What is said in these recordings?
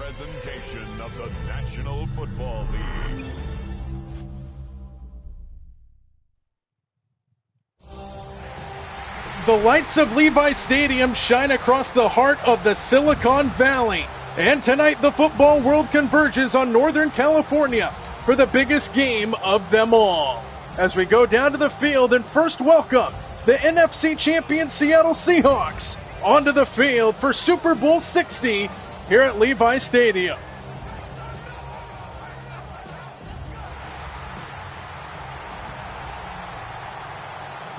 presentation of the National Football League. The lights of Levi Stadium shine across the heart of the Silicon Valley. And tonight the football world converges on Northern California for the biggest game of them all. As we go down to the field and first welcome the NFC champion Seattle Seahawks onto the field for Super Bowl 60 here at Levi Stadium.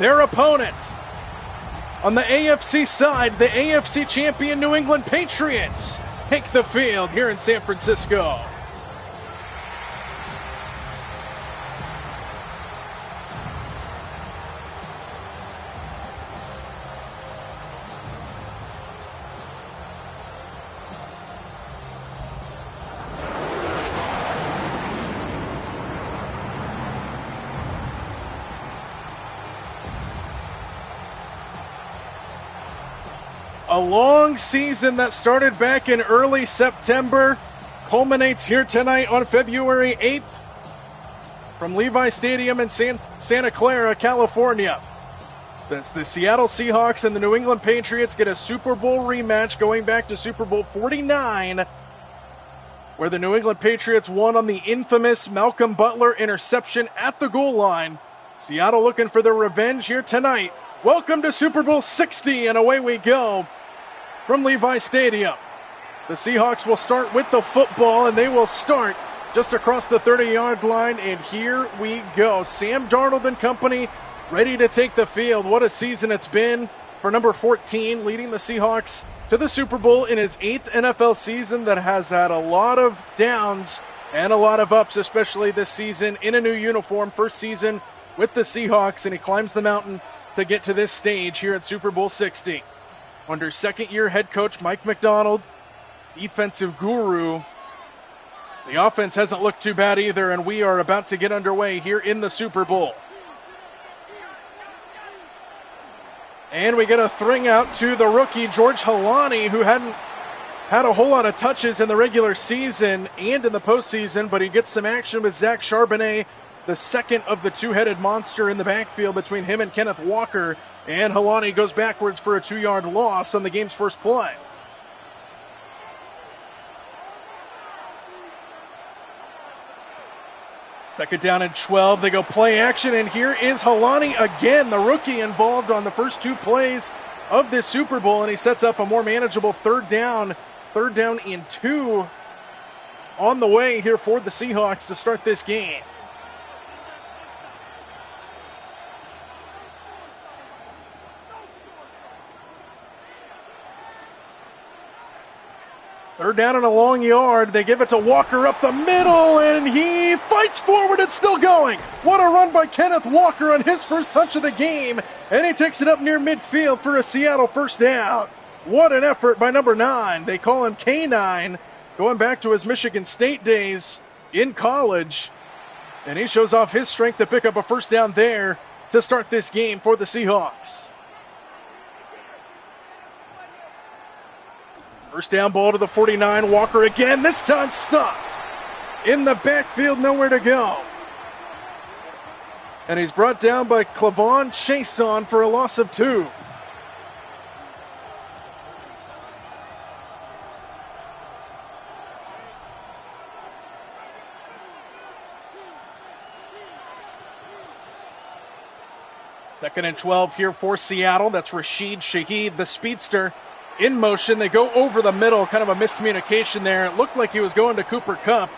Their opponent on the AFC side, the AFC champion New England Patriots take the field here in San Francisco. A long season that started back in early September culminates here tonight on February 8th from Levi Stadium in Santa Clara, California. The Seattle Seahawks and the New England Patriots get a Super Bowl rematch going back to Super Bowl 49, where the New England Patriots won on the infamous Malcolm Butler interception at the goal line. Seattle looking for their revenge here tonight. Welcome to Super Bowl 60, and away we go from Levi Stadium. The Seahawks will start with the football, and they will start just across the 30-yard line, and here we go. Sam Darnold and company ready to take the field. What a season it's been for number 14, leading the Seahawks to the Super Bowl in his 8th NFL season that has had a lot of downs and a lot of ups, especially this season in a new uniform. First season with the Seahawks, and he climbs the mountain to get to this stage here at Super Bowl 60. Under second-year head coach Mike Macdonald, defensive guru, the offense hasn't looked too bad either, and we are about to get underway here in the Super Bowl. And we get a thring out to the rookie George Halani, who hadn't had a whole lot of touches in the regular season and in the postseason, but he gets some action with Zach Charbonnet, the second of the two-headed monster in the backfield between him and Kenneth Walker. And Halani goes backwards for a 2-yard loss on the game's first play. Second down and 12. They go play action, and here is Halani again, the rookie involved on the first two plays of this Super Bowl, and he sets up a more manageable third down and 2 on the way here for the Seahawks to start this game. Third down and a long yard. They give it to Walker up the middle, and he fights forward. It's still going. What a run by Kenneth Walker on his first touch of the game, and he takes it up near midfield for a Seattle first down. What an effort by number 9. They call him K9, going back to his Michigan State days in college, and he shows off his strength to pick up a first down there to start this game for the Seahawks. First down ball to the 49. Walker again, this time stopped in the backfield, nowhere to go. And he's brought down by Clavon Chason for a loss of 2. Second and 12 here for Seattle. That's Rashid Shaheed, the speedster, in motion. They go over the middle, kind of a miscommunication there. It looked like he was going to Cooper Kupp,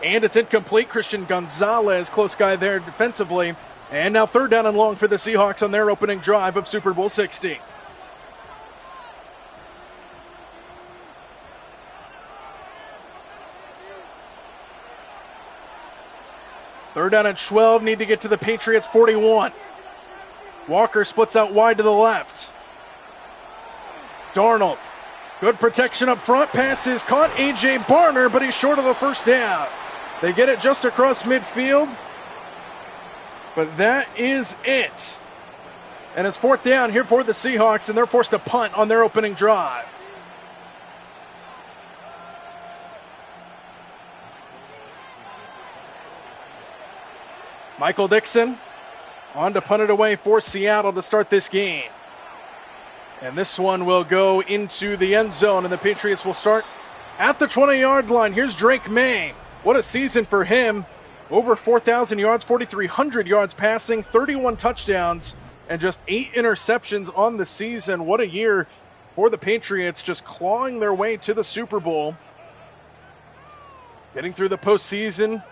and it's incomplete. Christian Gonzalez, close guy there defensively. And now third down and long for the Seahawks on their opening drive of Super Bowl 60. Third down and 12, need to get to the Patriots 41. Walker splits out wide to the left. Darnold, good protection up front. Pass is caught. A.J. Barner, but he's short of the first down. They get it just across midfield, but that is it. And it's fourth down here for the Seahawks, and they're forced to punt on their opening drive. Michael Dixon on to punt it away for Seattle to start this game. And this one will go into the end zone, and the Patriots will start at the 20-yard line. Here's Drake May. What a season for him. Over 4,000 yards, 4,300 yards passing, 31 touchdowns, and just 8 interceptions on the season. What a year for the Patriots, just clawing their way to the Super Bowl. Getting through the postseason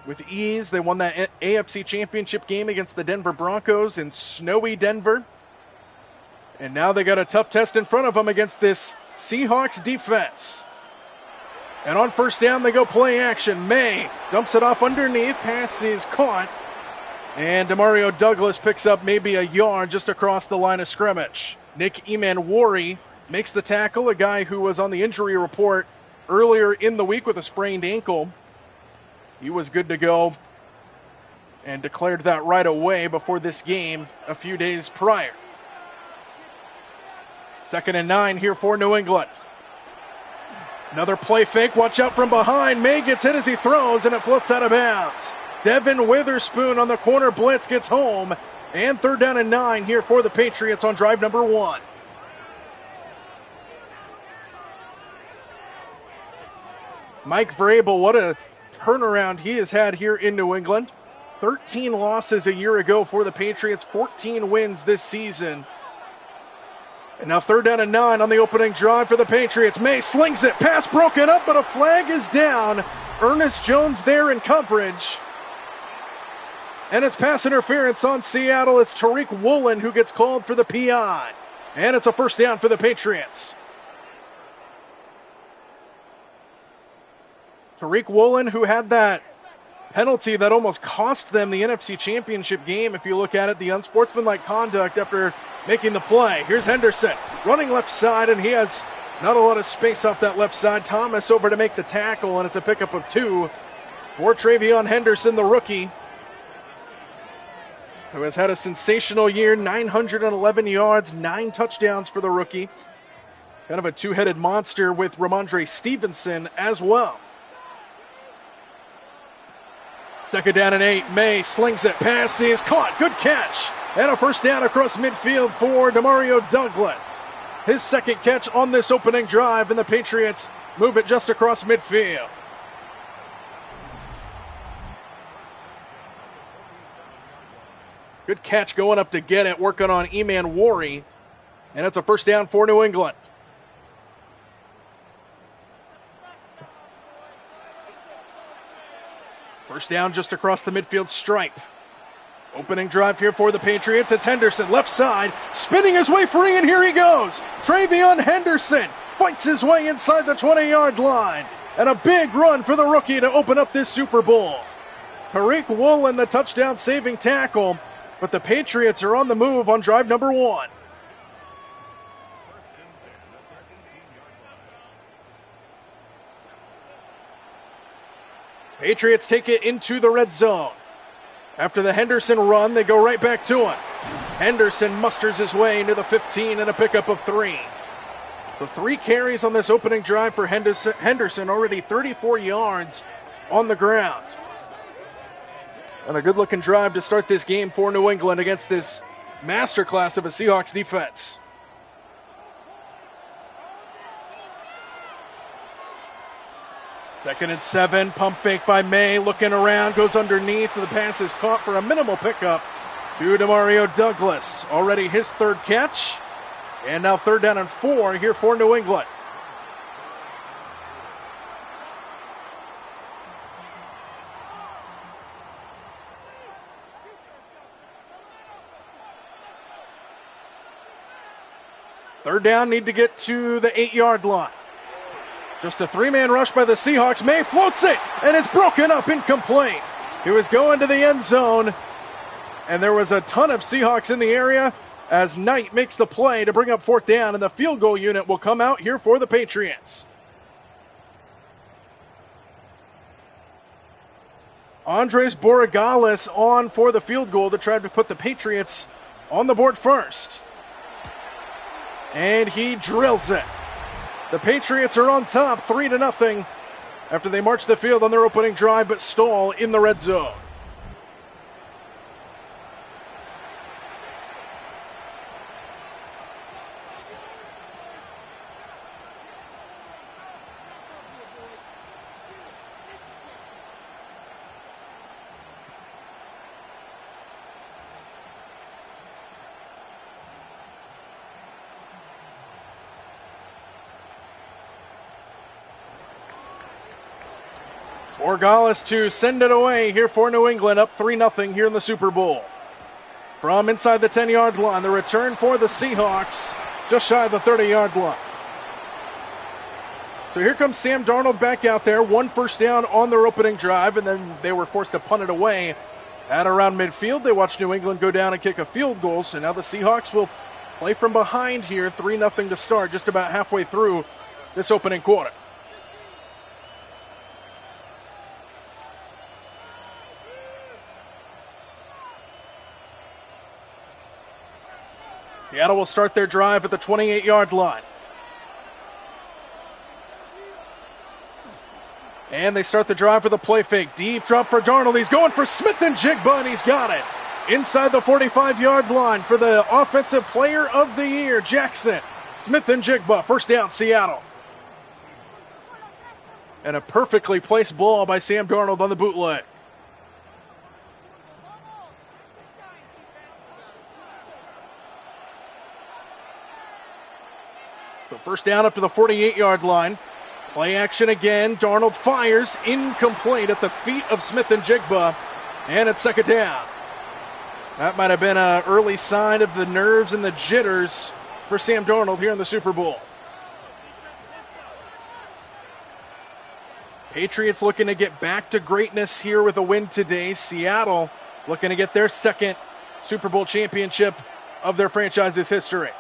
with ease. They won that AFC Championship game against the Denver Broncos in snowy Denver. And now they got a tough test in front of them against this Seahawks defense. And on first down, they go play action. May dumps it off underneath. Pass is caught. And Demario Douglas picks up maybe a yard just across the line of scrimmage. Nick Emanwari makes the tackle, a guy who was on the injury report earlier in the week with a sprained ankle. He was good to go and declared that right away before this game a few days prior. 2nd and 9 here for New England. Another play fake. Watch out from behind. May gets hit as he throws, and it flips out of bounds. Devin Witherspoon on the corner blitz gets home. And 3rd down and 9 here for the Patriots on drive number 1. Mike Vrabel, what a turnaround he has had here in New England. 13 losses a year ago for the Patriots, 14 wins this season. And now 3rd down and 9 on the opening drive for the Patriots. May slings it. Pass broken up, but a flag is down. Ernest Jones there in coverage. And it's pass interference on Seattle. It's Tariq Woolen who gets called for the PI. And it's a first down for the Patriots. Tariq Woolen, who had that penalty that almost cost them the NFC Championship game. If you look at it, the unsportsmanlike conduct after making the play. Here's Henderson running left side, and he has not a lot of space off that left side. Thomas over to make the tackle, and it's a pickup of 2 for Travion Henderson, the rookie, who has had a sensational year. 911 yards, 9 touchdowns for the rookie. Kind of a two-headed monster with Ramondre Stevenson as well. 2nd down and 8. May slings it. Pass is caught. Good catch. And a first down across midfield for Demario Douglas. His 2nd catch on this opening drive, and the Patriots move it just across midfield. Good catch going up to get it, working on Emanwari. And it's a first down for New England. First down just across the midfield stripe. Opening drive here for the Patriots. It's Henderson, left side, spinning his way free, and here he goes. Travion Henderson fights his way inside the 20-yard line. And a big run for the rookie to open up this Super Bowl. Tariq Woolen, the touchdown-saving tackle. But the Patriots are on the move on drive number 1. Patriots take it into the red zone. After the Henderson run, they go right back to him. Henderson musters his way into the 15 and a pickup of 3. The 3 carries on this opening drive for Henderson, already 34 yards on the ground. And a good-looking drive to start this game for New England against this masterclass of a Seahawks defense. Second and 7, pump fake by May, looking around, goes underneath, the pass is caught for a minimal pickup to Demario Douglas. Already his 3rd catch, and now 3rd down and 4 here for New England. Third down, need to get to the 8-yard line. Just a 3-man rush by the Seahawks. May floats it, and it's broken up, incomplete. He was going to the end zone, and there was a ton of Seahawks in the area as Knight makes the play to bring up 4th down, and the field goal unit will come out here for the Patriots. Andres Borregales on for the field goal to try to put the Patriots on the board first. And he drills it. The Patriots are on top, 3-0, after they march the field on their opening drive, but stall in the red zone. Borgales to send it away here for New England, up 3-0 here in the Super Bowl. From inside the 10-yard line, the return for the Seahawks, just shy of the 30-yard line. So here comes Sam Darnold back out there, 1 first down on their opening drive, and then they were forced to punt it away at around midfield. They watched New England go down and kick a field goal, so now the Seahawks will play from behind here, 3-0 to start, just about halfway through this opening quarter. Seattle will start their drive at the 28-yard line. And they start the drive with a play fake. Deep drop for Darnold. He's going for Smith and Jigba, and he's got it. Inside the 45-yard line for the Offensive Player of the Year, Jackson. Smith and Jigba, first down, Seattle. And a perfectly placed ball by Sam Darnold on the bootleg. So first down up to the 48-yard line. Play action again. Darnold fires, incomplete at the feet of Smith and Jigba. And it's second down. That might have been an early sign of the nerves and the jitters for Sam Darnold here in the Super Bowl. Patriots looking to get back to greatness here with a win today. Seattle looking to get their second Super Bowl championship of their franchise's history.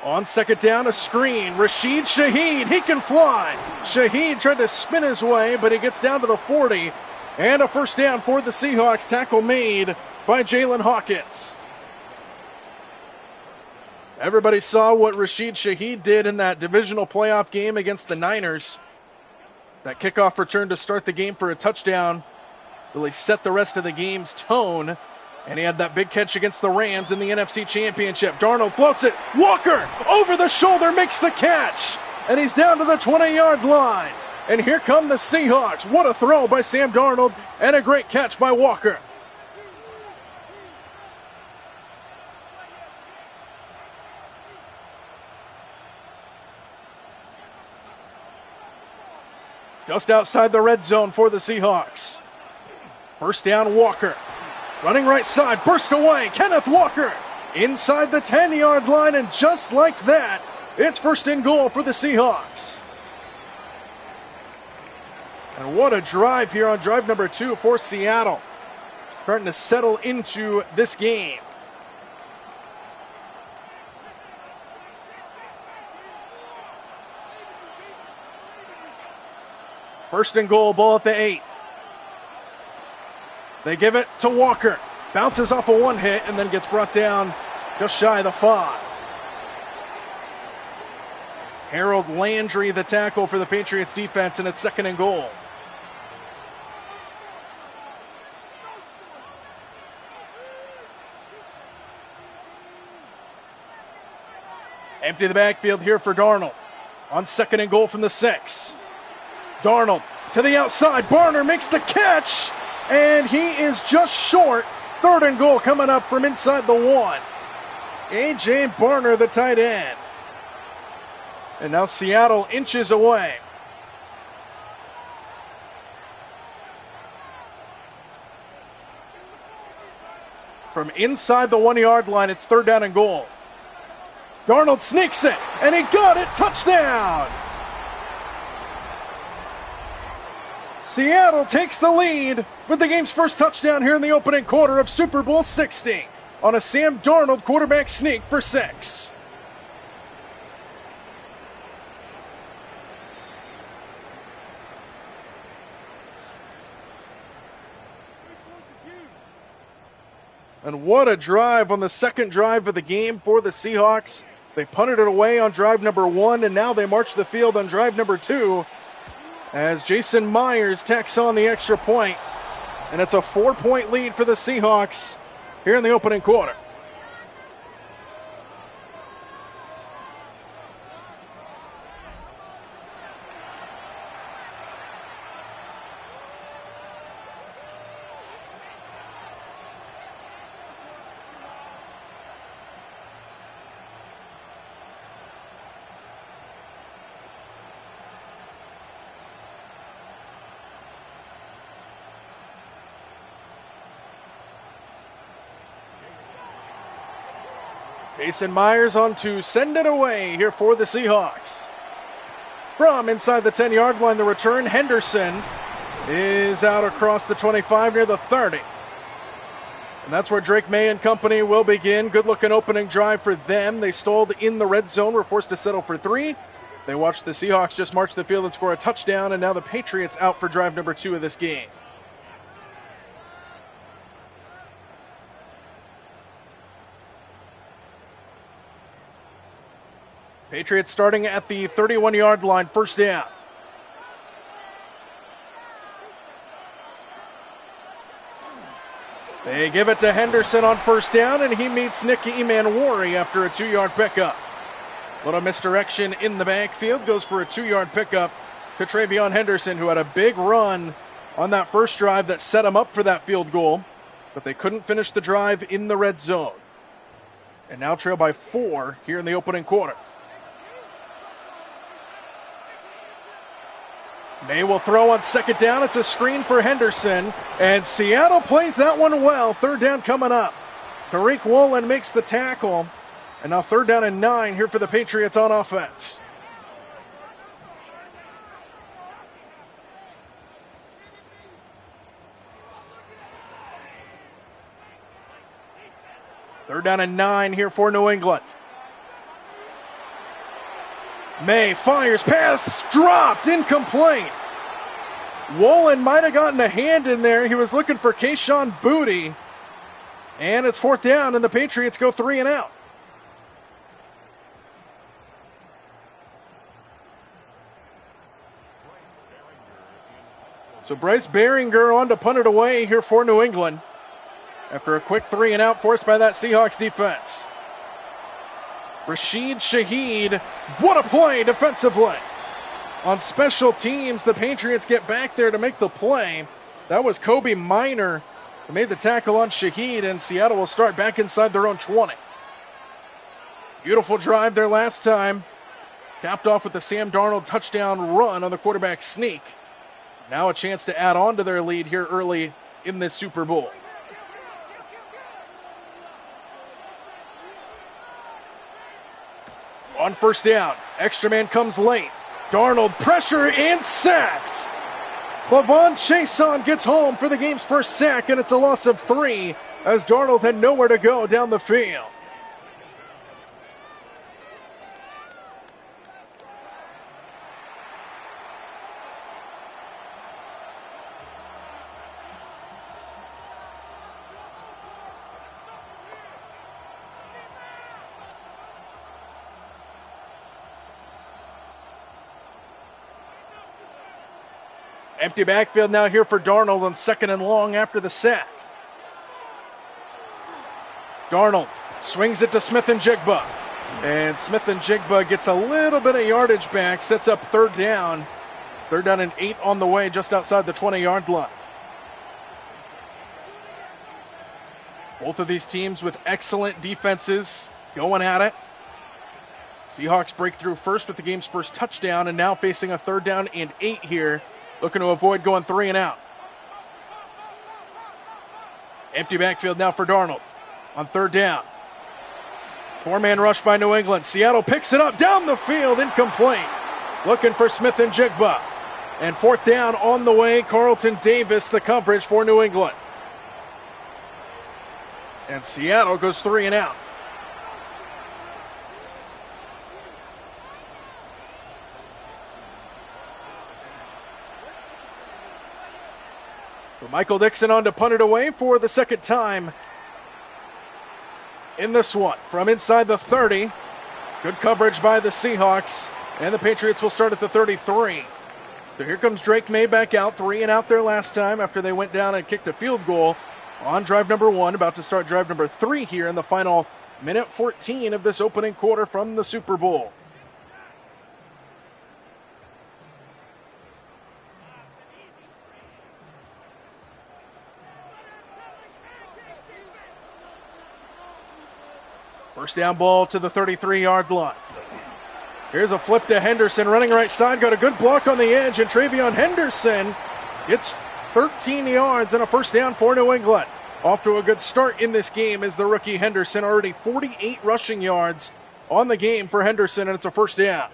On second down, a screen. Rashid Shaheed, he can fly. Shaheed tried to spin his way, but he gets down to the 40. And a first down for the Seahawks. Tackle made by Jalen Hawkins. Everybody saw what Rashid Shaheed did in that divisional playoff game against the Niners. That kickoff return to start the game for a touchdown really set the rest of the game's tone. And he had that big catch against the Rams in the NFC Championship. Darnold floats it. Walker over the shoulder makes the catch. And he's down to the 20-yard line. And here come the Seahawks. What a throw by Sam Darnold and a great catch by Walker. Just outside the red zone for the Seahawks. First down, Walker. Running right side, burst away, Kenneth Walker inside the 10-yard line, and just like that, it's first and goal for the Seahawks. And what a drive here on drive number 2 for Seattle. Starting to settle into this game. First and goal, ball at the 8. They give it to Walker. Bounces off of one hit and then gets brought down just shy of the 5. Harold Landry, the tackle for the Patriots defense, and it's second and goal. Empty the backfield here for Darnold. On second and goal from the 6. Darnold to the outside. Barner makes the catch. And he is just short. Third and goal coming up from inside the 1. A.J. Barner, the tight end. And now Seattle inches away. From inside the 1-yard line, it's third down and goal. Darnold sneaks it, and he got it. Touchdown! Seattle takes the lead with the game's first touchdown here in the opening quarter of Super Bowl 60 on a Sam Darnold quarterback sneak for 6. And what a drive on the second drive of the game for the Seahawks. They punted it away on drive number 1, and now they march the field on drive number 2. As Jason Myers tacks on the extra point. And it's a 4-point lead for the Seahawks here in the opening quarter. Jason Myers on to send it away here for the Seahawks. From inside the 10-yard line, the return, Henderson is out across the 25 near the 30. And that's where Drake May and company will begin. Good-looking opening drive for them. They stalled in the red zone, were forced to settle for 3. They watched the Seahawks just march the field and score a touchdown, and now the Patriots out for drive number 2 of this game. Patriots starting at the 31-yard line, first down. They give it to Henderson on first down, and he meets Nick Emanwari after a 2-yard pickup. Little misdirection in the backfield, goes for a 2-yard pickup to Travion Henderson, who had a big run on that first drive that set him up for that field goal, but they couldn't finish the drive in the red zone. And now trail by 4 here in the opening quarter. May will throw on second down. It's a screen for Henderson, and Seattle plays that one well. Third down coming up. Tariq Woolen makes the tackle, and now third down and 9 here for the Patriots on offense. Third down and 9 here for New England. May fires, pass dropped, incomplete. Woolen might have gotten a hand in there. He was looking for Kayshon Boutte. And it's fourth down, and the Patriots go 3 and out. So Bryce Behringer on to punt it away here for New England after a quick 3 and out forced by that Seahawks defense. Rashid Shaheed, what a play defensively. On special teams, the Patriots get back there to make the play. That was Kobe Minor who made the tackle on Shaheed, and Seattle will start back inside their own 20. Beautiful drive there last time. Capped off with the Sam Darnold touchdown run on the quarterback sneak. Now a chance to add on to their lead here early in this Super Bowl. On first down, extra man comes late. Darnold pressure and sacked. Lavon Chason gets home for the game's first sack, and it's a loss of 3 as Darnold had nowhere to go down the field. Empty backfield now here for Darnold on second and long after the sack. Darnold swings it to Smith and Jigba. And Smith and Jigba gets a little bit of yardage back, sets up third down. Third down and 8 on the way just outside the 20-yard line. Both of these teams with excellent defenses going at it. Seahawks break through first with the game's first touchdown, and now facing a third down and 8 here. Looking to avoid going 3 and out. Empty backfield now for Darnold on third down. 4-man rush by New England. Seattle picks it up down the field, incomplete. Looking for Smith and Jigba. And fourth down on the way. Carlton Davis, the coverage for New England. And Seattle goes 3 and out. So Michael Dixon on to punt it away for the second time in this one. From inside the 30. Good coverage by the Seahawks. And the Patriots will start at the 33. So here comes Drake May back out. 3 and out there last time after they went down and kicked a field goal on drive number 1. About to start drive number 3 here in the final minute 14 of this opening quarter from the Super Bowl. First down ball to the 33-yard line. Here's a flip to Henderson, running right side. Got a good block on the edge, and Travion Henderson gets 13 yards and a first down for New England. off to a good start in this game is the rookie Henderson. Already 48 rushing yards on the game for Henderson, and it's a first down.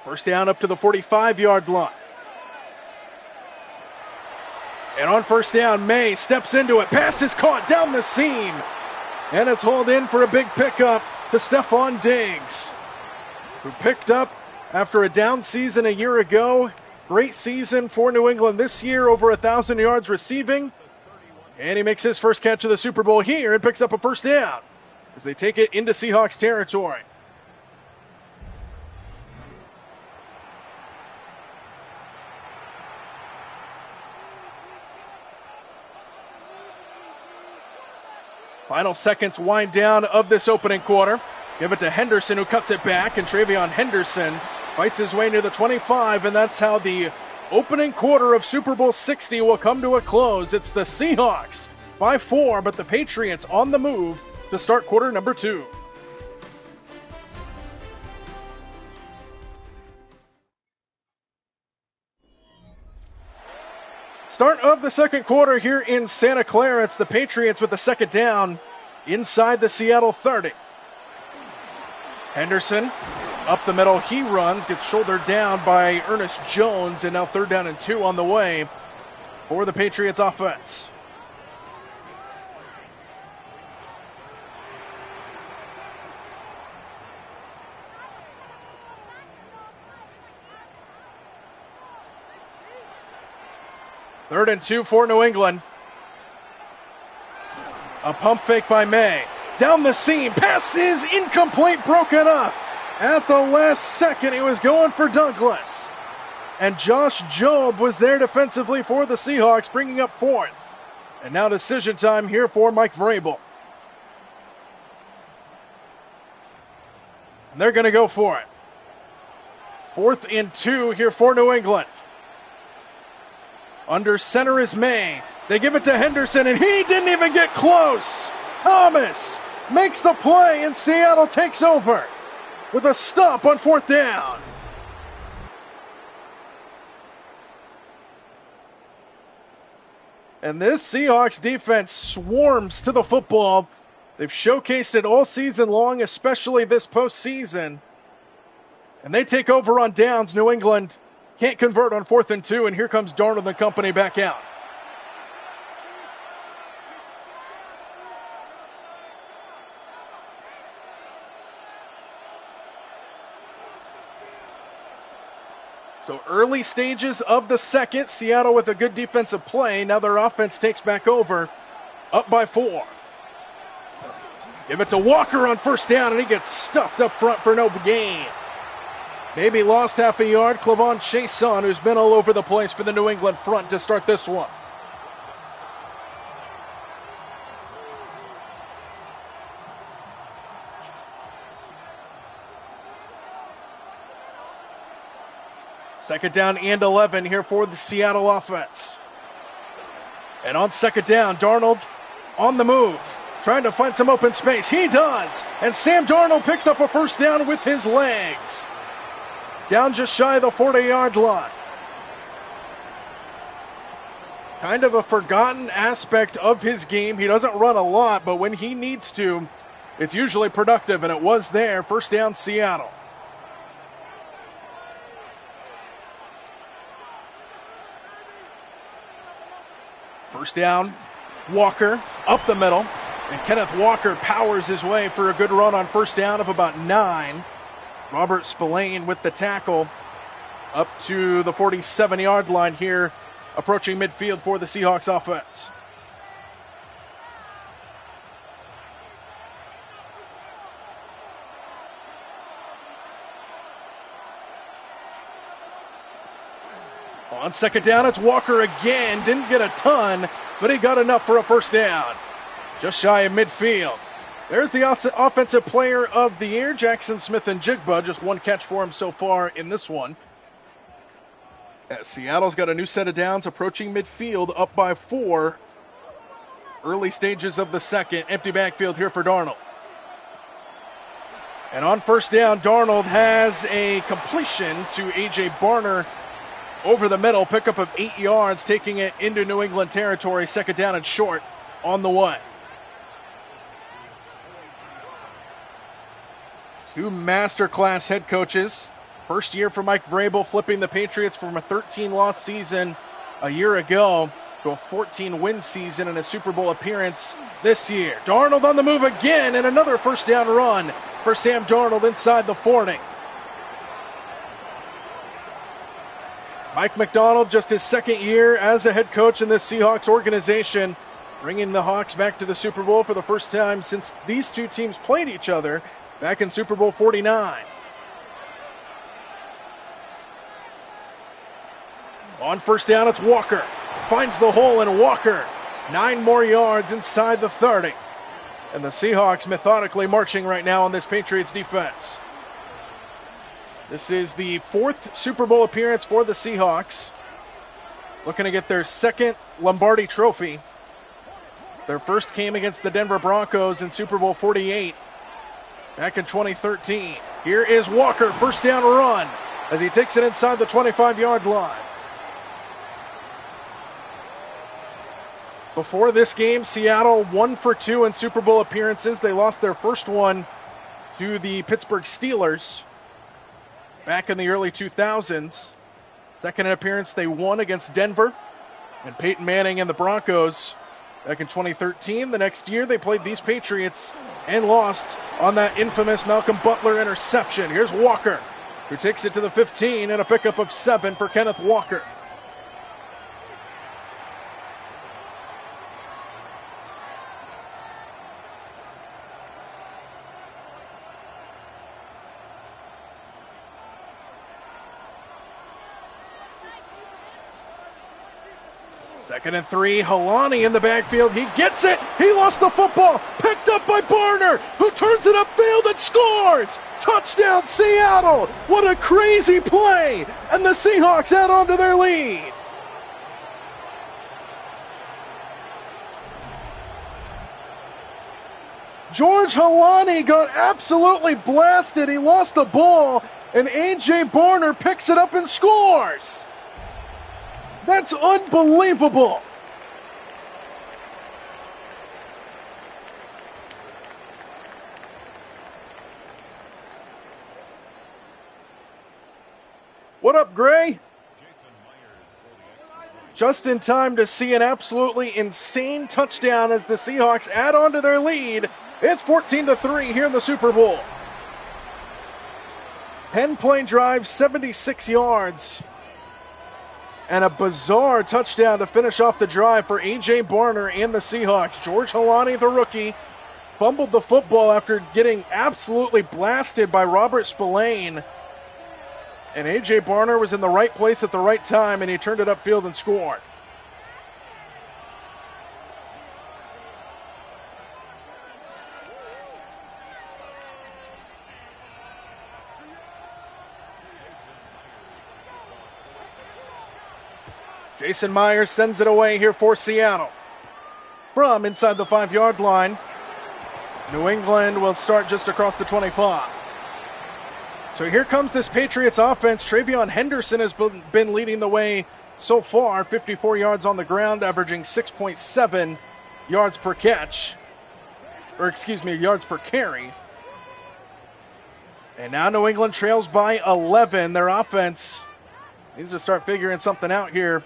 First down up to the 45-yard line. And on first down, May steps into it. Pass is caught down the seam. And it's hauled in for a big pickup to Stephon Diggs, who picked up after a down season a year ago. Great season for New England this year, over 1,000 yards receiving. And he makes his first catch of the Super Bowl here and picks up a first down as they take it into Seahawks territory. Final seconds wind down of this opening quarter. Give it to Henderson, who cuts it back, and Travion Henderson fights his way near the 25, and that's how the opening quarter of Super Bowl 60 will come to a close. It's the Seahawks by 4, but the Patriots on the move to start quarter number 2. Start of the second quarter here in Santa Clara. It's the Patriots with the second down inside the Seattle 30. Henderson up the middle. He runs, gets shouldered down by Ernest Jones, and now 3rd down and 2 on the way for the Patriots offense. Third and 2 for New England. A pump fake by May. Down the seam. Pass is incomplete, broken up. At the last second, he was going for Douglas. And Josh Jobe was there defensively for the Seahawks, bringing up 4th. And now decision time here for Mike Vrabel. And they're going to go for it. 4th and 2 here for New England. Under center is May. They give it to Henderson, and he didn't even get close. Thomas makes the play, and Seattle takes over with a stop on 4th down. And this Seahawks defense swarms to the football. They've showcased it all season long, especially this postseason. And they take over on downs. New England can't convert on 4th and 2, and here comes Darnold and company back out. So early stages of the second, Seattle with a good defensive play. Now their offense takes back over, up by 4. Give it to Walker on first down, and he gets stuffed up front for no gain. Maybe lost half a yard. Clavon Chason, who's been all over the place for the New England front to start this one. Second down and 11 here for the Seattle offense. And on second down, Darnold on the move, trying to find some open space. He does, and Sam Darnold picks up a first down with his legs. Down just shy of the 40-yard line. Kind of a forgotten aspect of his game. He doesn't run a lot, but when he needs to, it's usually productive, and it was there. First down, Seattle. First down, Walker up the middle, and Kenneth Walker powers his way for a good run on first down of about 9. Robert Spillane with the tackle up to the 47-yard line here, approaching midfield for the Seahawks offense. On second down, it's Walker again. Didn't get a ton, but he got enough for a first down. Just shy of midfield. There's the offensive player of the year, Jackson Smith-Njigba. Just one catch for him so far in this one. As Seattle's got a new set of downs approaching midfield, up by 4. Early stages of the second. Empty backfield here for Darnold. And on first down, Darnold has a completion to A.J. Barner over the middle, pickup of 8 yards, taking it into New England territory. Second down and short on the way. Two masterclass head coaches. First year for Mike Vrabel, flipping the Patriots from a 13-loss season a year ago to a 14-win season and a Super Bowl appearance this year. Darnold on the move again, and another first down run for Sam Darnold inside the 40. Mike McDonald, just his second year as a head coach in this Seahawks organization, bringing the Hawks back to the Super Bowl for the first time since these two teams played each other back in Super Bowl 49. On first down, it's Walker. Finds the hole, and Walker, 9 more yards inside the 30. And the Seahawks methodically marching right now on this Patriots defense. This is the 4th Super Bowl appearance for the Seahawks. Looking to get their 2nd Lombardi trophy. Their first came against the Denver Broncos in Super Bowl 48 back in 2013. Here is Walker, first down run, as he takes it inside the 25-yard line. Before this game, Seattle 1 for 2 in Super Bowl appearances. They lost their first one to the Pittsburgh Steelers back in the early 2000s. Second appearance, they won against Denver and Peyton Manning and the Broncos back in 2013. The next year, they played these Patriots and lost on that infamous Malcolm Butler interception. Here's Walker, who takes it to the 15 and a pickup of 7 for Kenneth Walker. Second and 3, Helani in the backfield. He gets it. He lost the football. Picked up by Barner, who turns it upfield and scores. Touchdown, Seattle. What a crazy play. And the Seahawks add on to their lead. George Helani got absolutely blasted. He lost the ball, and A.J. Barner picks it up and scores. That's unbelievable. What up, Gray? Just in time to see an absolutely insane touchdown as the Seahawks add on to their lead. It's 14-3 here in the Super Bowl. 10-play drive, 76 yards. And a bizarre touchdown to finish off the drive for A.J. Barner and the Seahawks. George Helani, the rookie, fumbled the football after getting absolutely blasted by Robert Spillane. And A.J. Barner was in the right place at the right time, and he turned it upfield and scored. Jason Myers sends it away here for Seattle. From inside the 5-yard line, New England will start just across the 25. So here comes this Patriots offense. Travion Henderson has been leading the way so far, 54 yards on the ground, averaging 6.7 yards per catch. Yards per carry. And now New England trails by 11. Their offense needs to start figuring something out here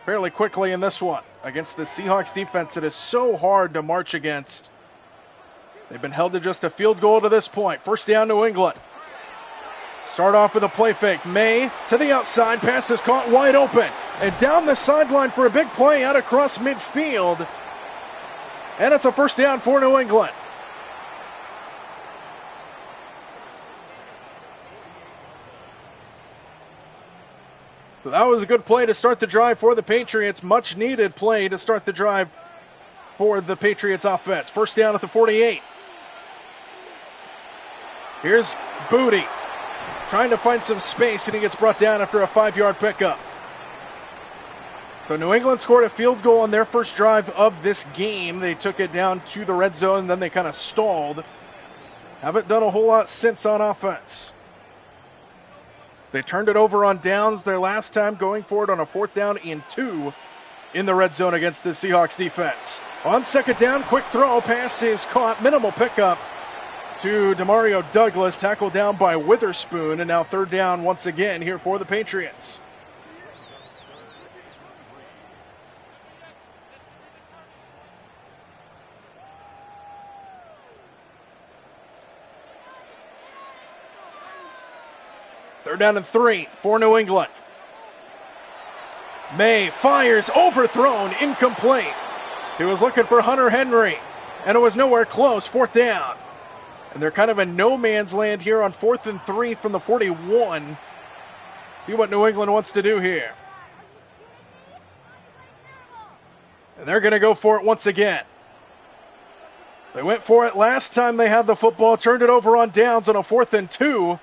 fairly quickly in this one against the Seahawks defense that is so hard to march against. They've been held to just a field goal to this point. First down, New England. Start off with a play fake. May to the outside. Pass is caught wide open. And down the sideline for a big play out across midfield. And it's a first down for New England. So that was a good play to start the drive for the Patriots. Much needed play to start the drive for the Patriots offense. First down at the 48. Here's Booty trying to find some space, and he gets brought down after a 5-yard pickup. So New England scored a field goal on their first drive of this game. They took it down to the red zone, and then they kind of stalled. Haven't done a whole lot since on offense. They turned it over on downs their last time, going for it on a 4th down and 2 in the red zone against the Seahawks defense. On 2nd down, quick throw, pass is caught, minimal pickup to Demario Douglas, tackled down by Witherspoon, and now 3rd down once again here for the Patriots. Third down and 3 for New England. May fires, overthrown, incomplete. He was looking for Hunter Henry, and it was nowhere close. 4th down. And they're kind of in no man's land here on 4th and 3 from the 41. See what New England wants to do here. And they're going to go for it once again. They went for it last time they had the football, turned it over on downs on a 4th and 2.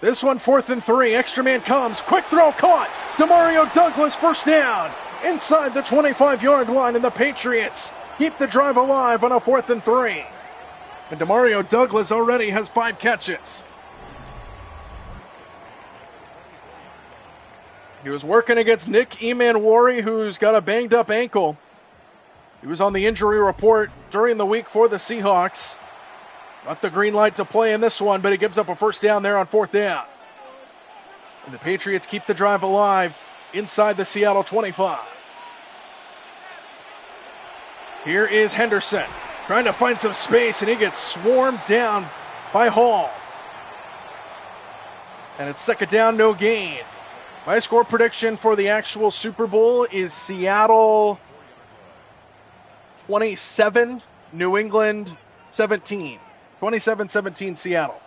This one 4th and 3. Extra man comes. Quick throw caught. Demario Douglas, 1st down. Inside the 25-yard line, and the Patriots keep the drive alive on a 4th and 3. And Demario Douglas already has 5 catches. He was working against Nick Emanwari, who's got a banged-up ankle. He was on the injury report during the week for the Seahawks. Got the green light to play in this one, but he gives up a 1st down there on 4th down. And the Patriots keep the drive alive inside the Seattle 25. Here is Henderson trying to find some space, and he gets swarmed down by Hall. And it's 2nd down, no gain. My score prediction for the actual Super Bowl is Seattle 27, New England 17. 27-17 Seattle.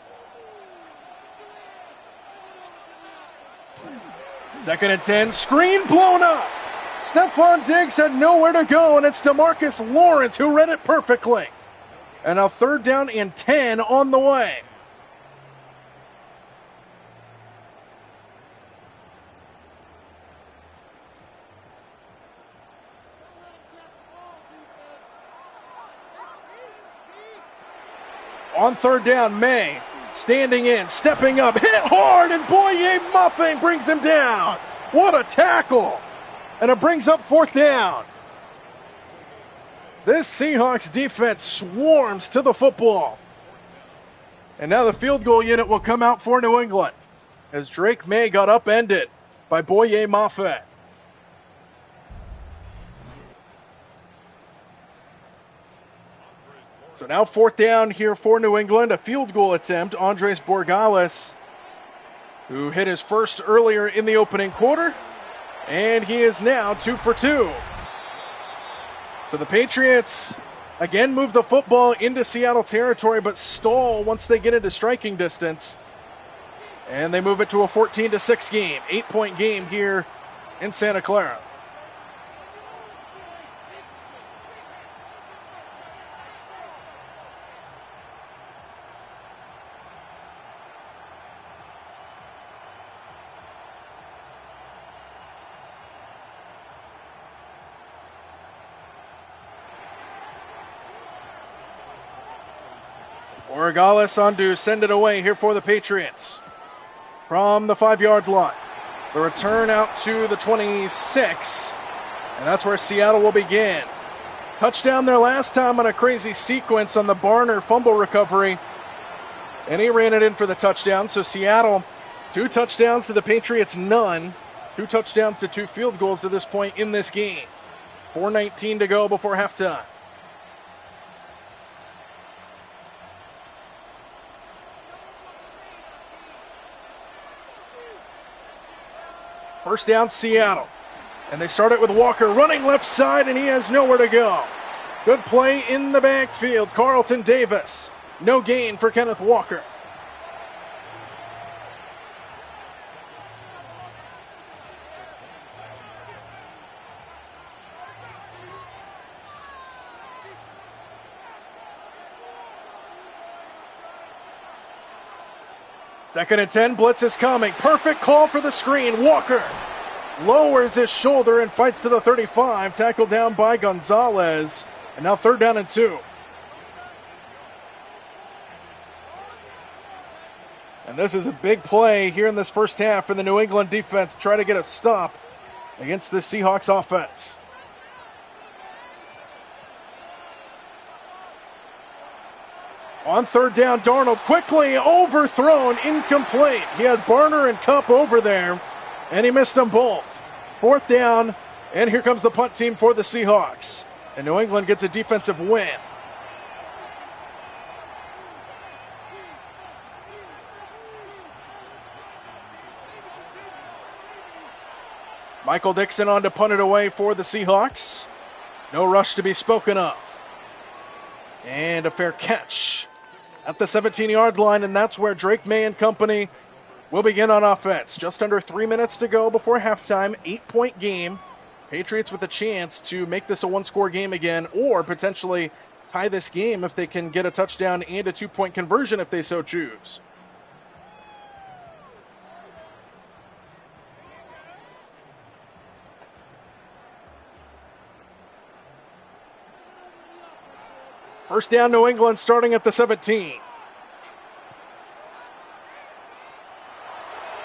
2nd and 10, screen blown up. Stephon Diggs had nowhere to go, and it's DeMarcus Lawrence who read it perfectly. And a 3rd down and 10 on the way. On 3rd down, May standing in, stepping up, hit hard, and Boye Mafe brings him down. What a tackle! And it brings up 4th down. This Seahawks defense swarms to the football. And now the field goal unit will come out for New England as Drake May got upended by Boye Mafe. So now 4th down here for New England, a field goal attempt. Andres Borregales, who hit his first earlier in the opening quarter, and he is now 2 for 2. So the Patriots again move the football into Seattle territory, but stall once they get into striking distance. And they move it to a 14-6 game, 8-point game here in Santa Clara. Borregales on to send it away here for the Patriots from the 5-yard line. The return out to the 26, and that's where Seattle will begin. Touchdown there last time on a crazy sequence on the Barner fumble recovery, and he ran it in for the touchdown. So Seattle, 2 touchdowns to the Patriots, none. 2 touchdowns to 2 field goals to this point in this game. 4:19 to go before halftime. First down, Seattle. And they start it with Walker running left side, and he has nowhere to go. Good play in the backfield. Carlton Davis. No gain for Kenneth Walker. Second and 10, blitz is coming. Perfect call for the screen. Walker lowers his shoulder and fights to the 35. Tackled down by Gonzalez. And now 3rd down and 2. And this is a big play here in this first half for the New England defense. Try to get a stop against the Seahawks offense. On third down, Darnold quickly overthrown, incomplete. He had Barner and Kupp over there, and he missed them both. Fourth down, and here comes the punt team for the Seahawks. And New England gets a defensive win. Michael Dixon on to punt it away for the Seahawks. No rush to be spoken of. And a fair catch at the 17-yard line, and that's where Drake May and company will begin on offense. Just under 3 minutes to go before halftime. 8-point game. Patriots with a chance to make this a one-score game again, or potentially tie this game if they can get a touchdown and a 2-point conversion if they so choose. First down, New England, starting at the 17.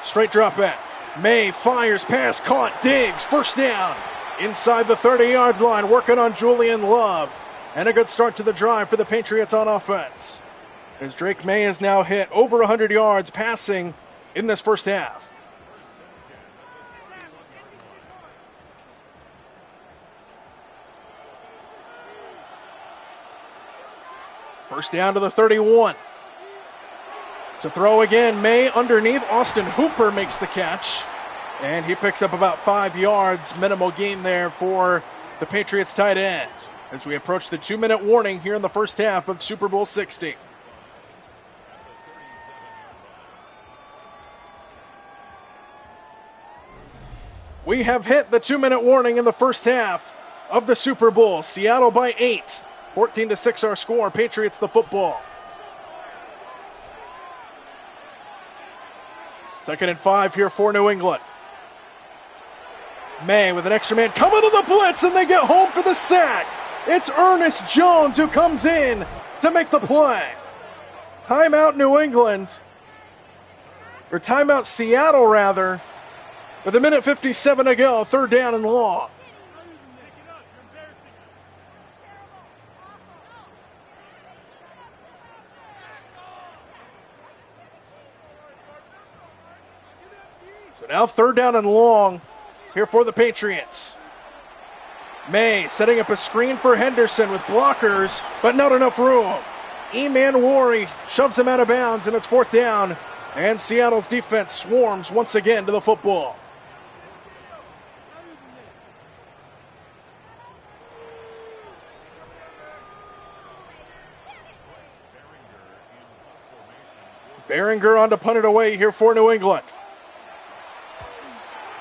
Straight drop back. May fires, pass caught, Diggs, first down. Inside the 30-yard line, working on Julian Love. And a good start to the drive for the Patriots on offense, as Drake May has now hit over 100 yards passing in this first half. First down to the 31. To throw again, May underneath. Austin Hooper makes the catch. And he picks up about 5 yards. Minimal gain there for the Patriots tight end, as we approach the 2-minute warning here in the first half of Super Bowl 60. We have hit the 2-minute warning in the first half of the Super Bowl. Seattle by 8. 14-6 our score. Patriots the football. 2nd and 5 here for New England. May with an extra man coming to the blitz, and they get home for the sack. It's Ernest Jones who comes in to make the play. Timeout New England, or timeout Seattle rather, with 1:57 to go. Third down and long. So now third down and long here for the Patriots. May setting up a screen for Henderson with blockers, but not enough room. E-Man Wari shoves him out of bounds, and it's fourth down. And Seattle's defense swarms once again to the football. Behringer on to punt it away here for New England.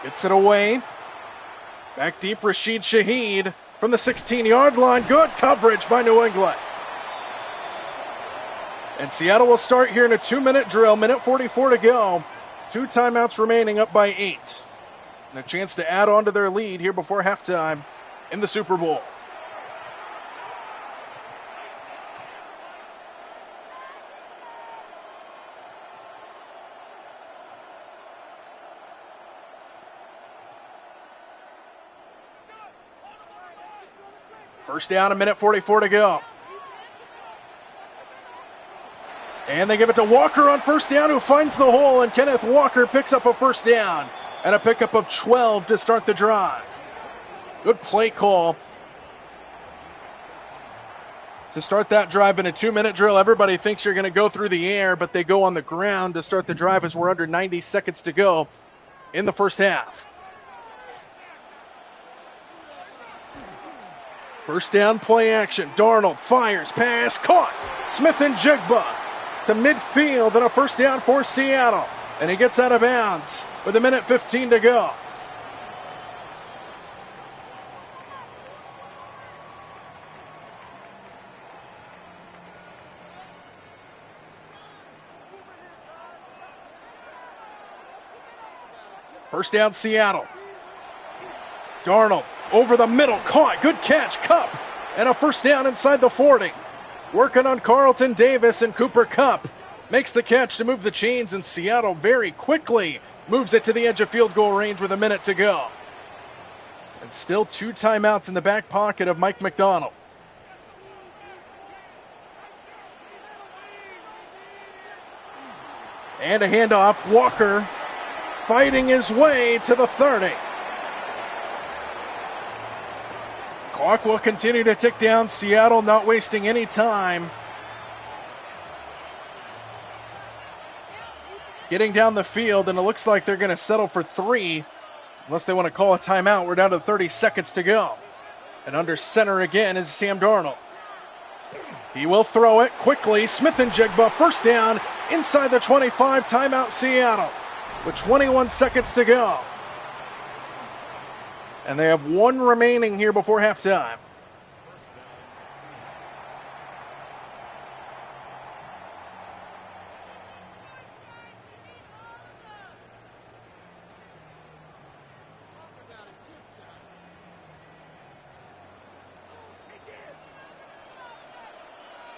Gets it away. Back deep, Rashid Shaheed from the 16-yard line. Good coverage by New England. And Seattle will start here in a 2-minute drill. 1:44 to go. 2 timeouts remaining, up by 8. And a chance to add on to their lead here before halftime in the Super Bowl. First down, 1:44 to go. And they give it to Walker on first down, who finds the hole, and Kenneth Walker picks up a first down and a pickup of 12 to start the drive. Good play call to start that drive in a 2-minute drill. Everybody thinks you're going to go through the air, but they go on the ground to start the drive as we're under 90 seconds to go in the first half. First down, play action. Darnold fires, pass, caught. Smith and Jigba to midfield, and a first down for Seattle. And he gets out of bounds with 1:15 to go. First down, Seattle. Darnold over the middle, caught, good catch, Kupp, and a first down inside the 40. Working on Carlton Davis and Cooper Kupp makes the catch to move the chains, and Seattle very quickly moves it to the edge of field goal range with a minute to go. And still 2 timeouts in the back pocket of Mike McDonald. And a handoff. Walker fighting his way to the 30. Clock will continue to tick down. Seattle not wasting any time. Getting down the field, and it looks like they're going to settle for 3, unless they want to call a timeout. We're down to 30 seconds to go. And under center again is Sam Darnold. He will throw it quickly. Smith-Njigba, first down, inside the 25, timeout Seattle, with 21 seconds to go. And they have 1 remaining here before halftime.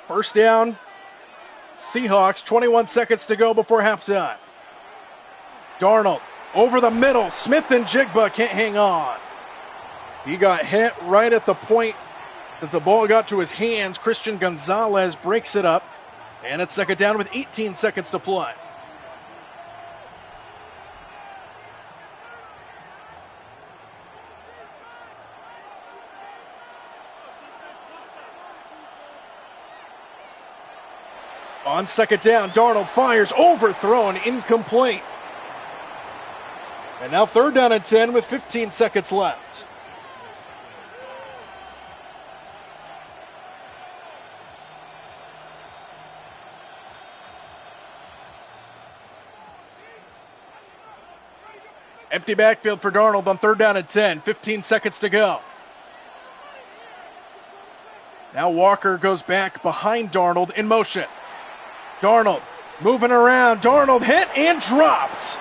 First down, Seahawks, 21 seconds to go before halftime. Darnold over the middle. Smith-Njigba can't hang on. He got hit right at the point that the ball got to his hands. Christian Gonzalez breaks it up, and it's second down with 18 seconds to play. On second down, Darnold fires, overthrown, incomplete. And now third down and 10 with 15 seconds left. Empty backfield for Darnold on third down and 10, 15 seconds to go. Now Walker goes back behind Darnold in motion. Darnold moving around. Darnold hit and dropped.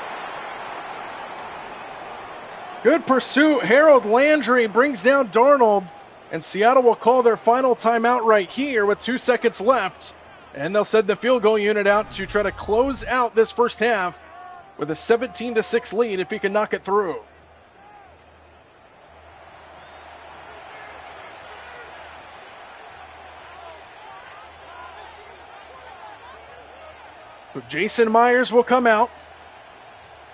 Good pursuit. Harold Landry brings down Darnold, and Seattle will call their final timeout right here with 2 seconds left. And they'll send the field goal unit out to try to close out this first half with a 17-6 lead if he can knock it through. So Jason Myers will come out.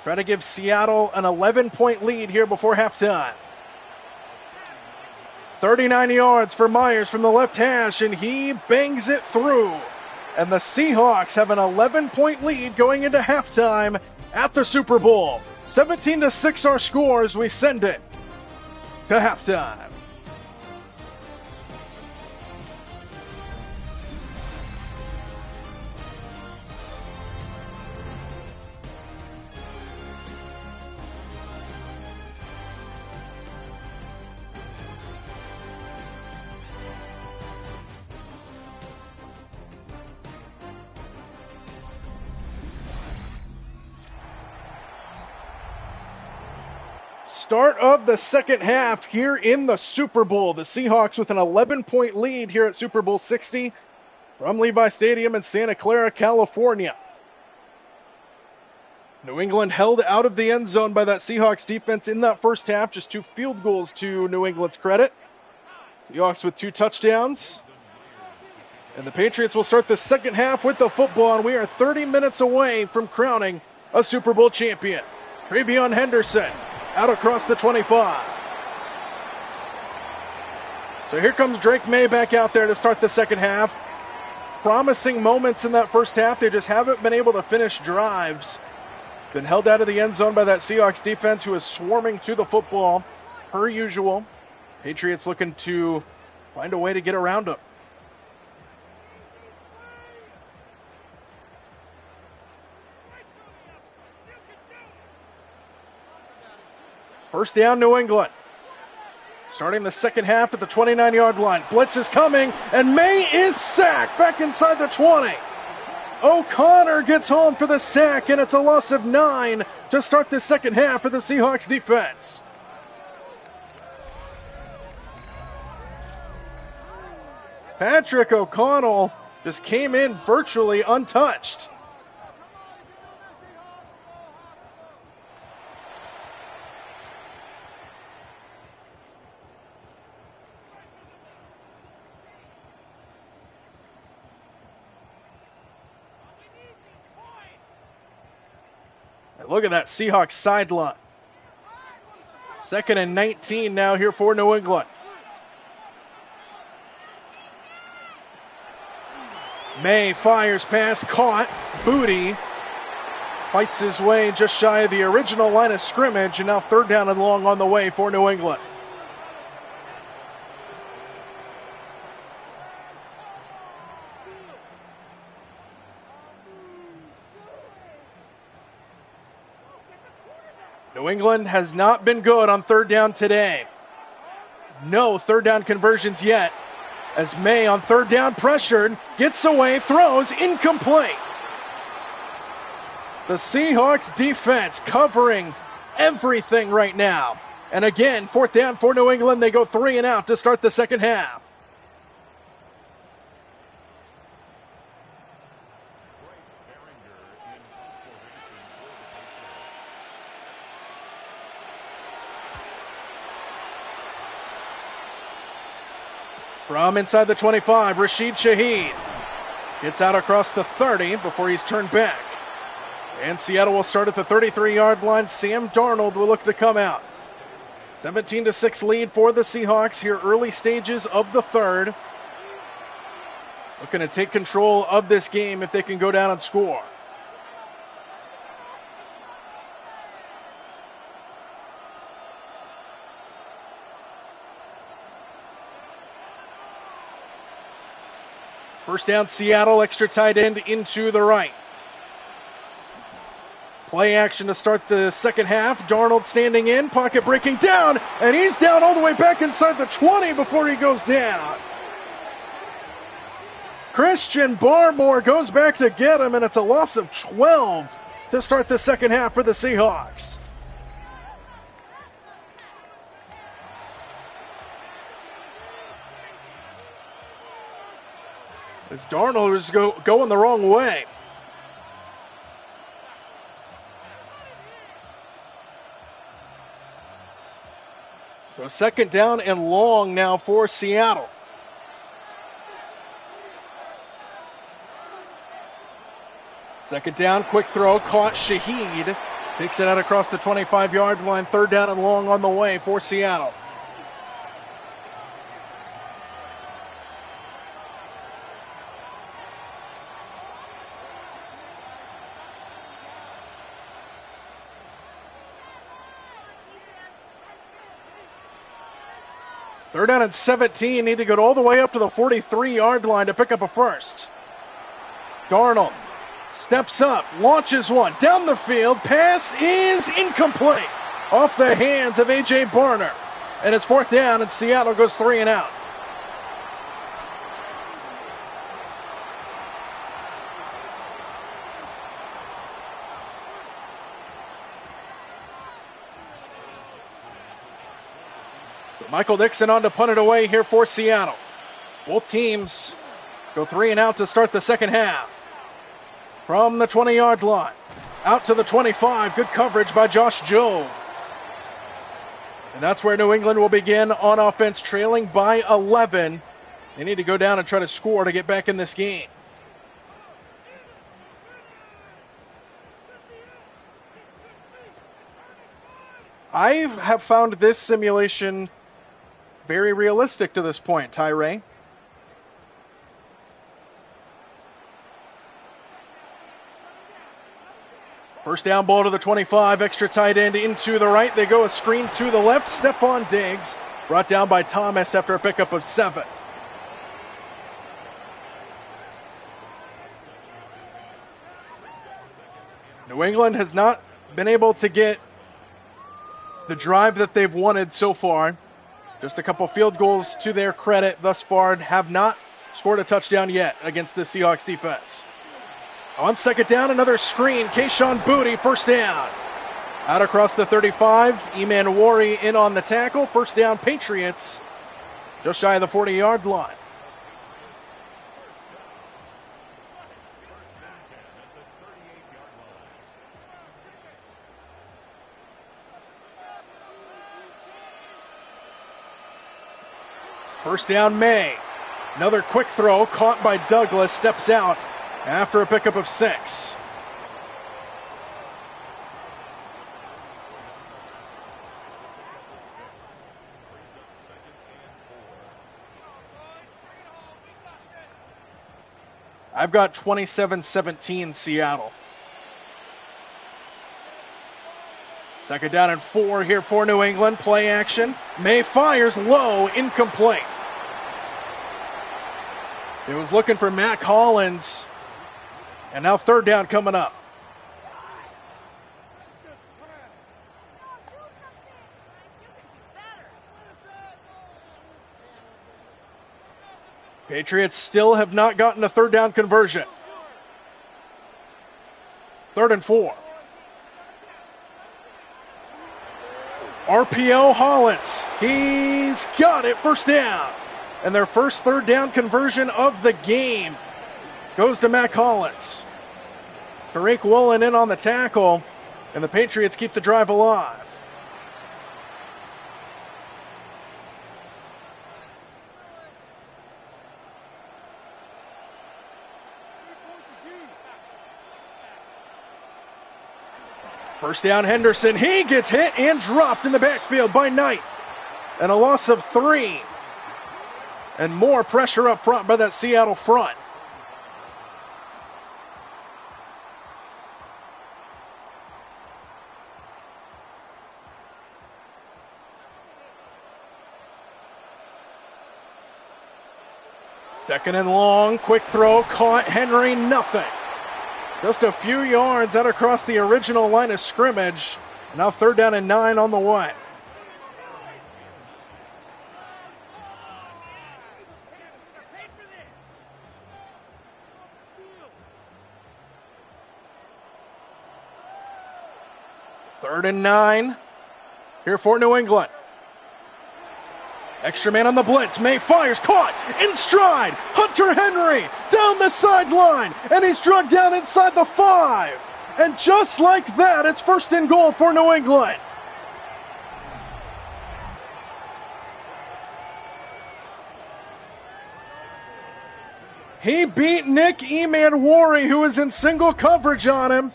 Try to give Seattle an 11-point lead here before halftime. 39 yards for Myers from the left hash, and he bangs it through. And the Seahawks have an 11-point lead going into halftime at the Super Bowl. 17-6 our scores. We send it to halftime. Start of the second half here in the Super Bowl. The Seahawks with an 11-point lead here at Super Bowl 60 from Levi Stadium in Santa Clara, California. New England held out of the end zone by that Seahawks defense in that first half. Just 2 field goals to New England's credit. Seahawks with 2 touchdowns. And the Patriots will start the second half with the football, and we are 30 minutes away from crowning a Super Bowl champion. Travion Henderson out across the 25. So here comes Drake May back out there to start the second half. Promising moments in that first half. They just haven't been able to finish drives. Been held out of the end zone by that Seahawks defense, who is swarming to the football per usual. Patriots looking to find a way to get around them. First down, New England. Starting the second half at the 29-yard line. Blitz is coming, and May is sacked back inside the 20. O'Connor gets home for the sack, and it's a loss of 9 to start the second half for the Seahawks defense. Patrick O'Connell just came in virtually untouched. Look at that Seahawks sideline. 2nd and 19 now here for New England. May fires pass, caught. Booty fights his way just shy of the original line of scrimmage, and now 3rd down and long on the way for New England. New England has not been good on 3rd down today. No 3rd down conversions yet, as May on 3rd down pressured, gets away, throws, incomplete. The Seahawks defense covering everything right now. And again, 4th down for New England. They go 3 and out to start the second half. From inside the 25, Rashid Shaheed gets out across the 30 before he's turned back. And Seattle will start at the 33-yard line. Sam Darnold will look to come out. 17-6 lead for the Seahawks here, early stages of the 3rd. Looking to take control of this game if they can go down and score. First down, Seattle, extra tight end into the right. Play action to start the second half. Darnold standing in, pocket breaking down, and he's down all the way back inside the 20 before he goes down. Christian Barmore goes back to get him, and it's a loss of 12 to start the second half for the Seahawks. As Darnold is going the wrong way. So 2nd down and long now for Seattle. Second down, quick throw, caught Shaheed. Takes it out across the 25-yard line. 3rd down and long on the way for Seattle. Third down and 17, need to go all the way up to the 43-yard line to pick up a first. Darnold steps up, launches one, down the field, pass is incomplete. Off the hands of A.J. Barner. And it's 4th down, and Seattle goes 3 and out. Michael Dixon on to punt it away here for Seattle. Both teams go 3 and out to start the second half. From the 20-yard line, out to the 25. Good coverage by Josh Jobe. And that's where New England will begin on offense, trailing by 11. They need to go down and try to score to get back in this game. I have found this simulation very realistic to this point, Tyree. First down ball to the 25, extra tight end into the right. They go a screen to the left. Stephon Diggs brought down by Thomas after a pickup of 7. New England has not been able to get the drive that they've wanted so far. Just a couple field goals to their credit thus far. Have not scored a touchdown yet against the Seahawks defense. On second down, another screen. Kayshon Boutte, first down. Out across the 35. Eman Wari in on the tackle. First down, Patriots. Just shy of the 40-yard line. First down, May. Another quick throw caught by Douglas. Steps out after a pickup of 6. I've got 27-17 Seattle. Second down and 4 here for New England. Play action. May fires low, incomplete. It was looking for Mac Hollins. And now third down coming up. Patriots still have not gotten a third down conversion. 3rd and 4. RPO Hollins. He's got it. First down. And their first third down conversion of the game goes to Mac Hollins. Tariq Woolen in on the tackle, and the Patriots keep the drive alive. First down, Henderson. He gets hit and dropped in the backfield by Knight. And a loss of 3. And more pressure up front by that Seattle front. Second and long, quick throw, caught Henry, nothing. Just a few yards out across the original line of scrimmage. Now 3rd down and 9 on the way. Third and 9 here for New England. Extra man on the blitz. May fires, caught in stride. Hunter Henry down the sideline, and he's drugged down inside the 5. And just like that, it's 1st and goal for New England. He beat Nick Emanwari, who was in single coverage on him.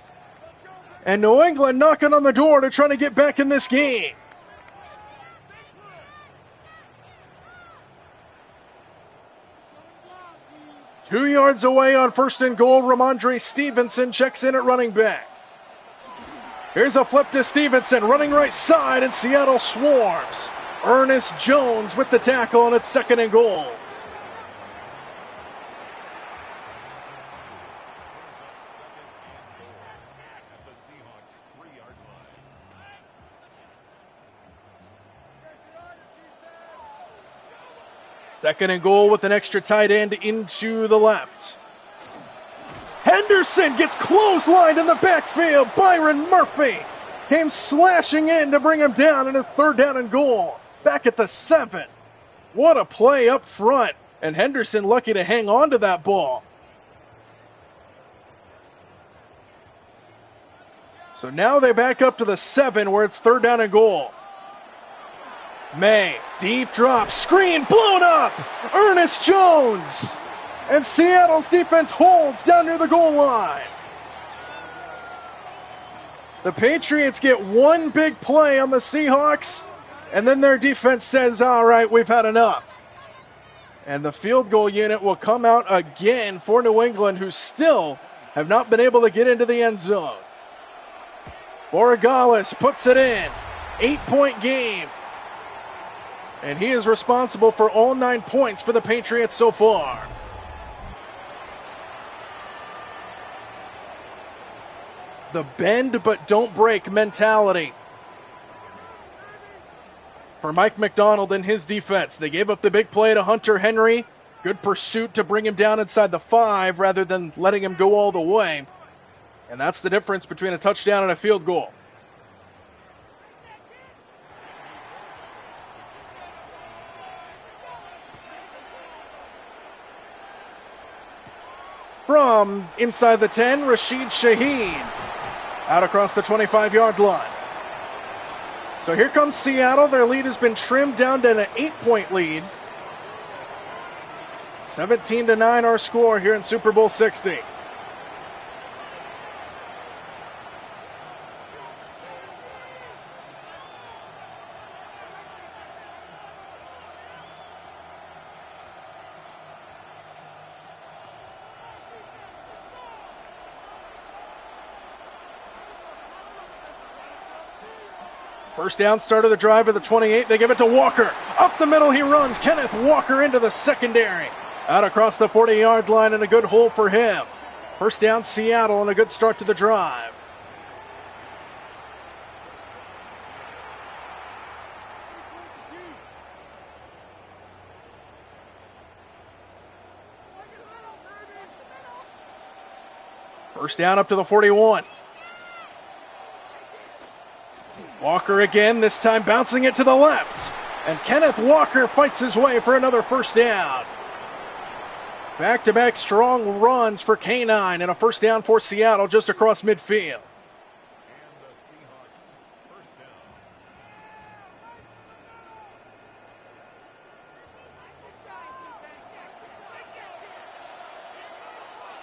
And New England knocking on the door to try to get back in this game. Two yards away on 1st and goal, Ramondre Stevenson checks in at running back. Here's a flip to Stevenson, running right side, and Seattle swarms. Ernest Jones with the tackle, and it's 2nd and goal. Second and goal with an extra tight end into the left. Henderson gets clotheslined in the backfield. Byron Murphy came slashing in to bring him down, and it's 3rd down and goal. Back at the 7. What a play up front. And Henderson lucky to hang on to that ball. So now they back up to the 7 where it's 3rd down and goal. May, deep drop, screen blown up. Ernest Jones. And Seattle's defense holds down near the goal line. The Patriots get one big play on the Seahawks, and then their defense says, all right, we've had enough. And the field goal unit will come out again for New England, who still have not been able to get into the end zone. Borregales puts it in. 8-point game. And he is responsible for all 9 points for the Patriots so far. The bend but don't break mentality for Mike McDonald and his defense. They gave up the big play to Hunter Henry. Good pursuit to bring him down inside the 5 rather than letting him go all the way. And that's the difference between a touchdown and a field goal. From inside the 10, Rashid Shaheed out across the 25-yard line. So here comes Seattle. Their lead has been trimmed down to an 8-point lead. 17-9 our score here in Super Bowl 60. First down, start of the drive at the 28. They give it to Walker. Up the middle he runs. Kenneth Walker into the secondary. Out across the 40-yard line and a good hole for him. First down, Seattle, and a good start to the drive. First down up to the 41. Walker again, this time bouncing it to the left. And Kenneth Walker fights his way for another first down. Back-to-back strong runs for K9 and a first down for Seattle just across midfield.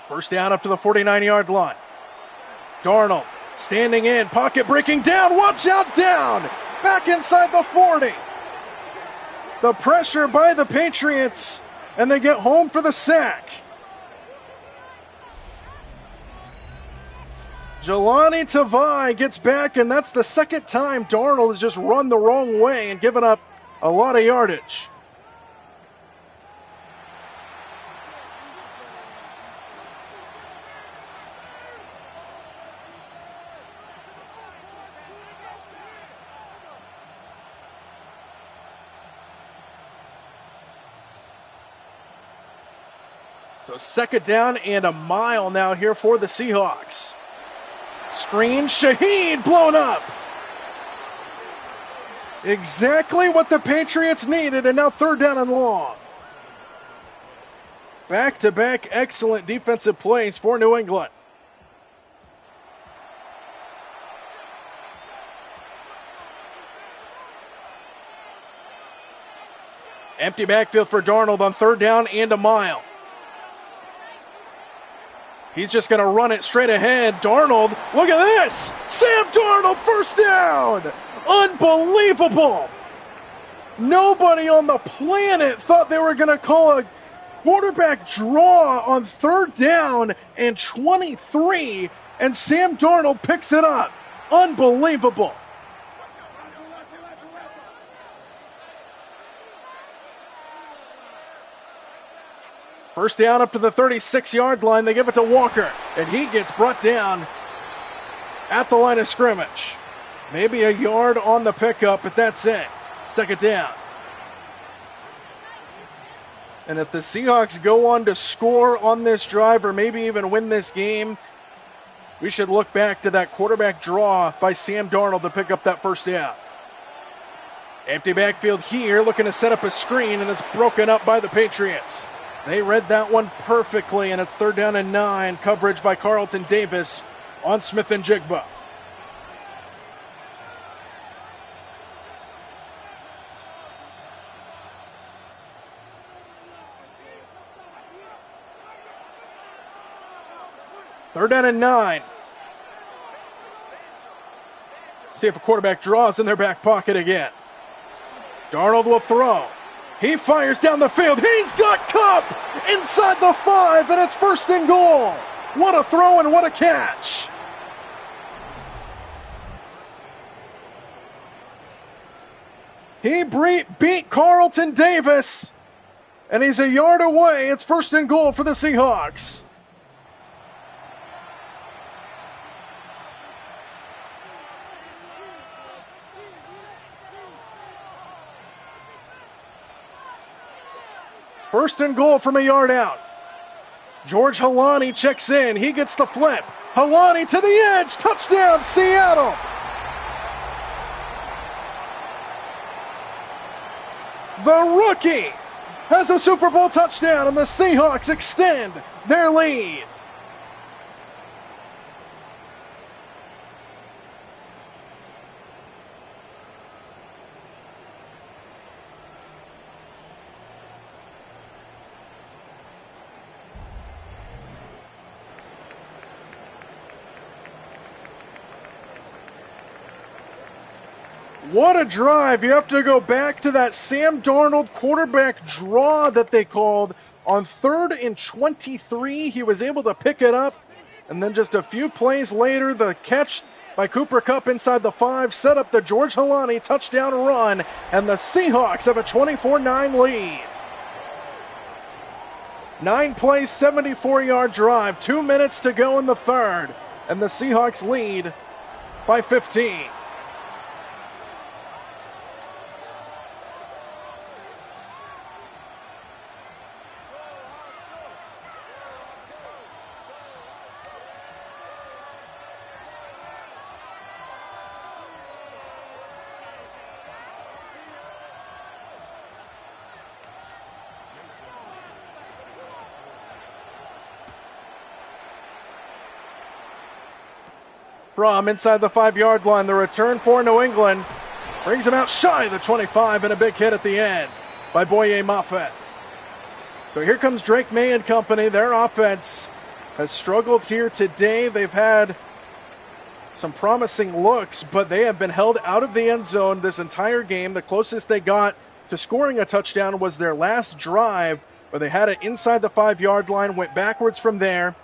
First down up to the 49-yard line. Darnold standing in, pocket breaking down, watch out down, back inside the 40. The pressure by the Patriots, and they get home for the sack. Jelani Tavai gets back, and that's the second time Darnold has just run the wrong way and given up a lot of yardage. So second down and a mile now here for the Seahawks. Screen, Shaheed blown up. Exactly what the Patriots needed, and now third down and long. Back-to-back excellent defensive plays for New England. Empty backfield for Darnold on third down and a mile. He's just going to run it straight ahead. Darnold, look at this. Sam Darnold, first down. Unbelievable. Nobody on the planet thought they were going to call a quarterback draw on third down and 23, and Sam Darnold picks it up. Unbelievable. First down up to the 36-yard line. They give it to Walker, and he gets brought down at the line of scrimmage. Maybe a yard on the pickup, but that's it. Second down. And if the Seahawks go on to score on this drive or maybe even win this game, we should look back to that quarterback draw by Sam Darnold to pick up that first down. Empty backfield here, looking to set up a screen, and it's broken up by the Patriots. They read that one perfectly, and it's third down and 9. Coverage by Carlton Davis on Smith and Jigba. Third down and 9. See if a quarterback draws in their back pocket again. Darnold will throw. He fires down the field. He's got Kupp inside the 5, and it's first and goal. What a throw and what a catch. He beat Carlton Davis, and he's a yard away. It's first and goal for the Seahawks. First and goal from a yard out. George Halani checks in. He gets the flip. Halani to the edge. Touchdown, Seattle. The rookie has a Super Bowl touchdown, and the Seahawks extend their lead. What a drive. You have to go back to that Sam Darnold quarterback draw that they called on 3rd and 23. He was able to pick it up, and then just a few plays later, the catch by Cooper Kupp inside the 5, set up the George Halani touchdown run, and the Seahawks have a 24-9 lead. 9 plays, 74-yard drive, 2 minutes to go in the third, and the Seahawks lead by 15. From inside the 5-yard line, the return for New England brings him out shy of the 25, and a big hit at the end by Boye Mafe. So here comes Drake May and company. Their offense has struggled here today. They've had some promising looks, but they have been held out of the end zone this entire game. The closest they got to scoring a touchdown was their last drive, where they had it inside the 5-yard line, went backwards from there.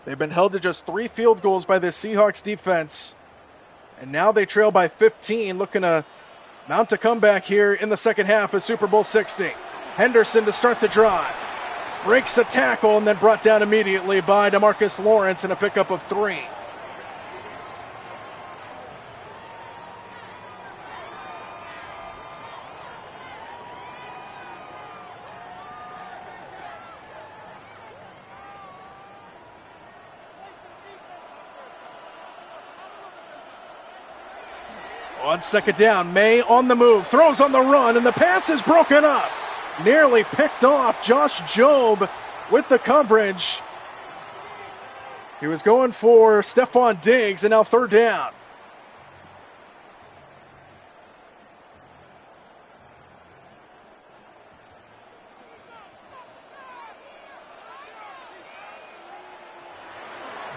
They've been held to just 3 field goals by the Seahawks defense. And now they trail by 15, looking to mount a comeback here in the second half of Super Bowl 60. Henderson to start the drive. Breaks the tackle and then brought down immediately by DeMarcus Lawrence in a pickup of 3. On second down, May on the move, throws on the run, and the pass is broken up. Nearly picked off. Josh Jobe with the coverage. He was going for Stephon Diggs, and now third down.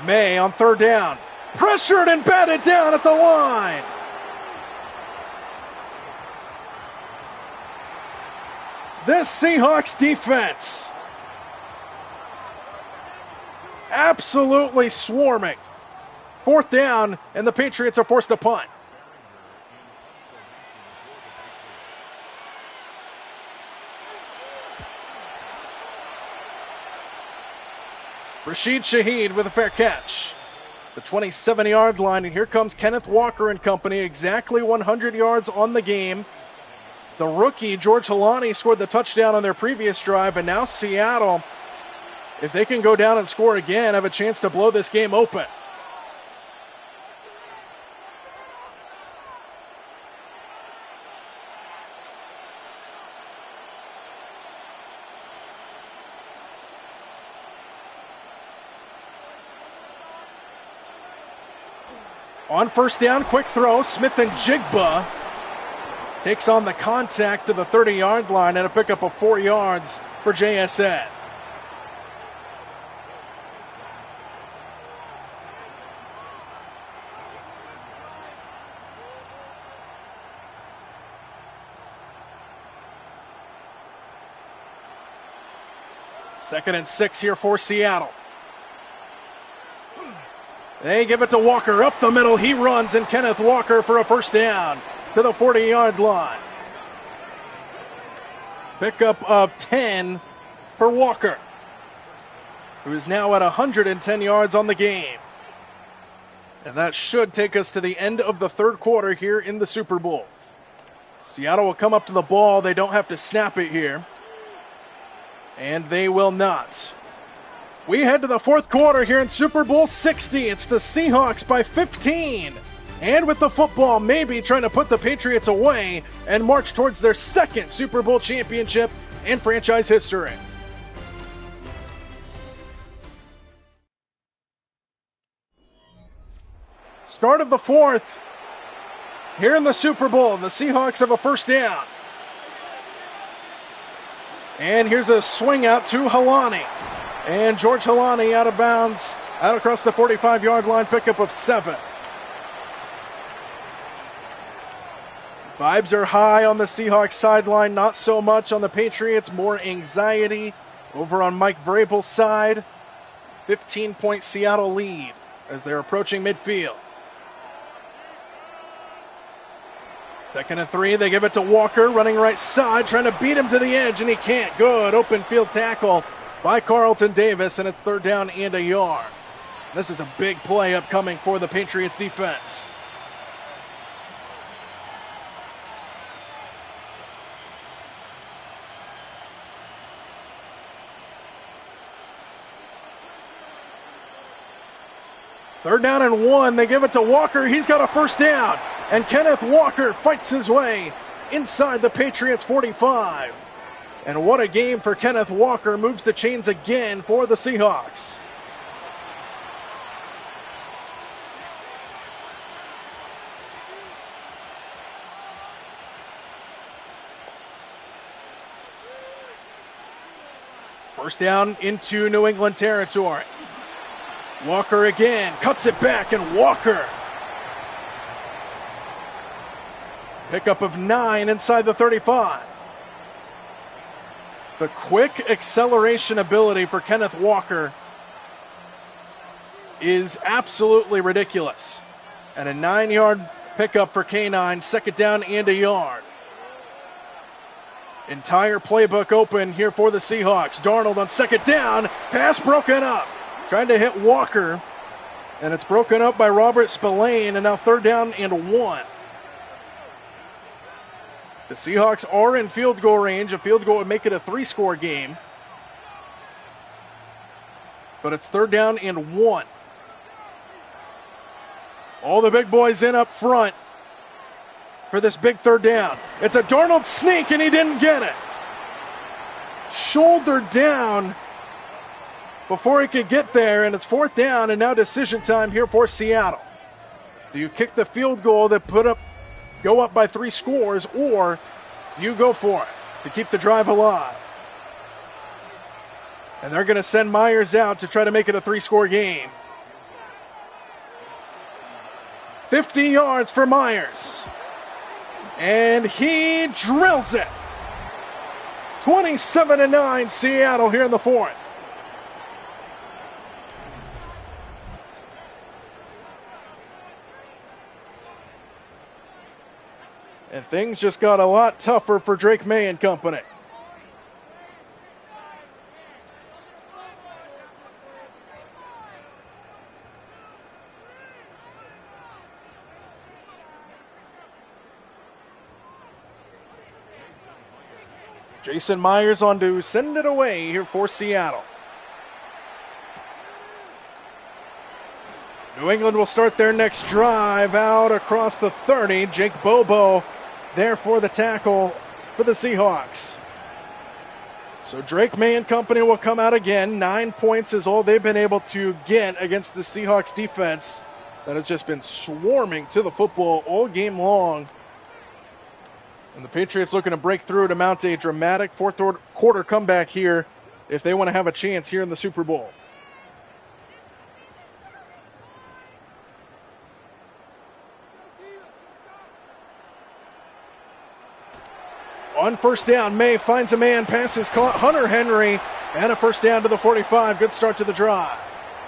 May on third down. Pressured and batted down at the line. This Seahawks defense absolutely swarming. Fourth down, and the Patriots are forced to punt. Rashid Shaheed with a fair catch. The 27-yard line, and here comes Kenneth Walker and company, exactly 100 yards on the game. The rookie, George Halani, scored the touchdown on their previous drive, and now Seattle, if they can go down and score again, have a chance to blow this game open. On first down, quick throw, Smith and Jigba takes on the contact to the 30-yard line and a pickup of 4 yards for JSN. Second and 6 here for Seattle. They give it to Walker up the middle. He runs, and Kenneth Walker for a first down to the 40-yard line. Pickup of 10 for Walker, who is now at 110 yards on the game. And that should take us to the end of the third quarter here in the Super Bowl. Seattle will come up to the ball. They don't have to snap it here. And they will not. We head to the fourth quarter here in Super Bowl 60. It's the Seahawks by 15. And with the football, maybe trying to put the Patriots away and march towards their second Super Bowl championship in franchise history. Start of the fourth. Here in the Super Bowl, the Seahawks have a first down. And here's a swing out to Halani. And George Halani out of bounds, out across the 45-yard line, pickup of 7. Vibes are high on the Seahawks sideline, not so much on the Patriots, more anxiety over on Mike Vrabel's side. 15-point Seattle lead as they're approaching midfield. 2nd and 3, they give it to Walker, running right side, trying to beat him to the edge, and he can't. Good open field tackle by Carlton Davis, and it's 3rd down and a yard. This is a big play upcoming for the Patriots defense. Third down and 1. They give it to Walker. He's got a 1st down. And Kenneth Walker fights his way inside the Patriots 45. And what a game for Kenneth Walker. Moves the chains again for the Seahawks. First down into New England territory. Walker again, cuts it back, and Walker. Pickup of 9 inside the 35. The quick acceleration ability for Kenneth Walker is absolutely ridiculous. And a 9-yard pickup for K9, 2nd down and a yard. Entire playbook open here for the Seahawks. Darnold on 2nd down, pass broken up. Trying to hit Walker, and it's broken up by Robert Spillane, and now 3rd down and 1. The Seahawks are in field goal range. A field goal would make it a 3-score game. But it's 3rd down and 1. All the big boys in up front for this big 3rd down. It's a Darnold sneak, and he didn't get it. Shoulder down before he could get there, and it's 4th down, and now decision time here for Seattle. Do you kick the field goal that go up by 3 scores, or do you go for it to keep the drive alive? And they're going to send Myers out to try to make it a 3-score game. 50 yards for Myers. And he drills it. 27-9 Seattle here in the 4th. And things just got a lot tougher for Drake May and company. Jason Myers on to send it away here for Seattle. New England will start their next drive out across the 30. Jake Bobo there for the tackle for the Seahawks. So Drake May and company will come out again. 9 points is all they've been able to get against the Seahawks defense that has just been swarming to the football all game long. And the Patriots looking to break through to mount a dramatic fourth quarter comeback here if they want to have a chance here in the Super Bowl. On 1st down, May finds a man, passes caught Hunter Henry, and a 1st down to the 45. Good start to the drive.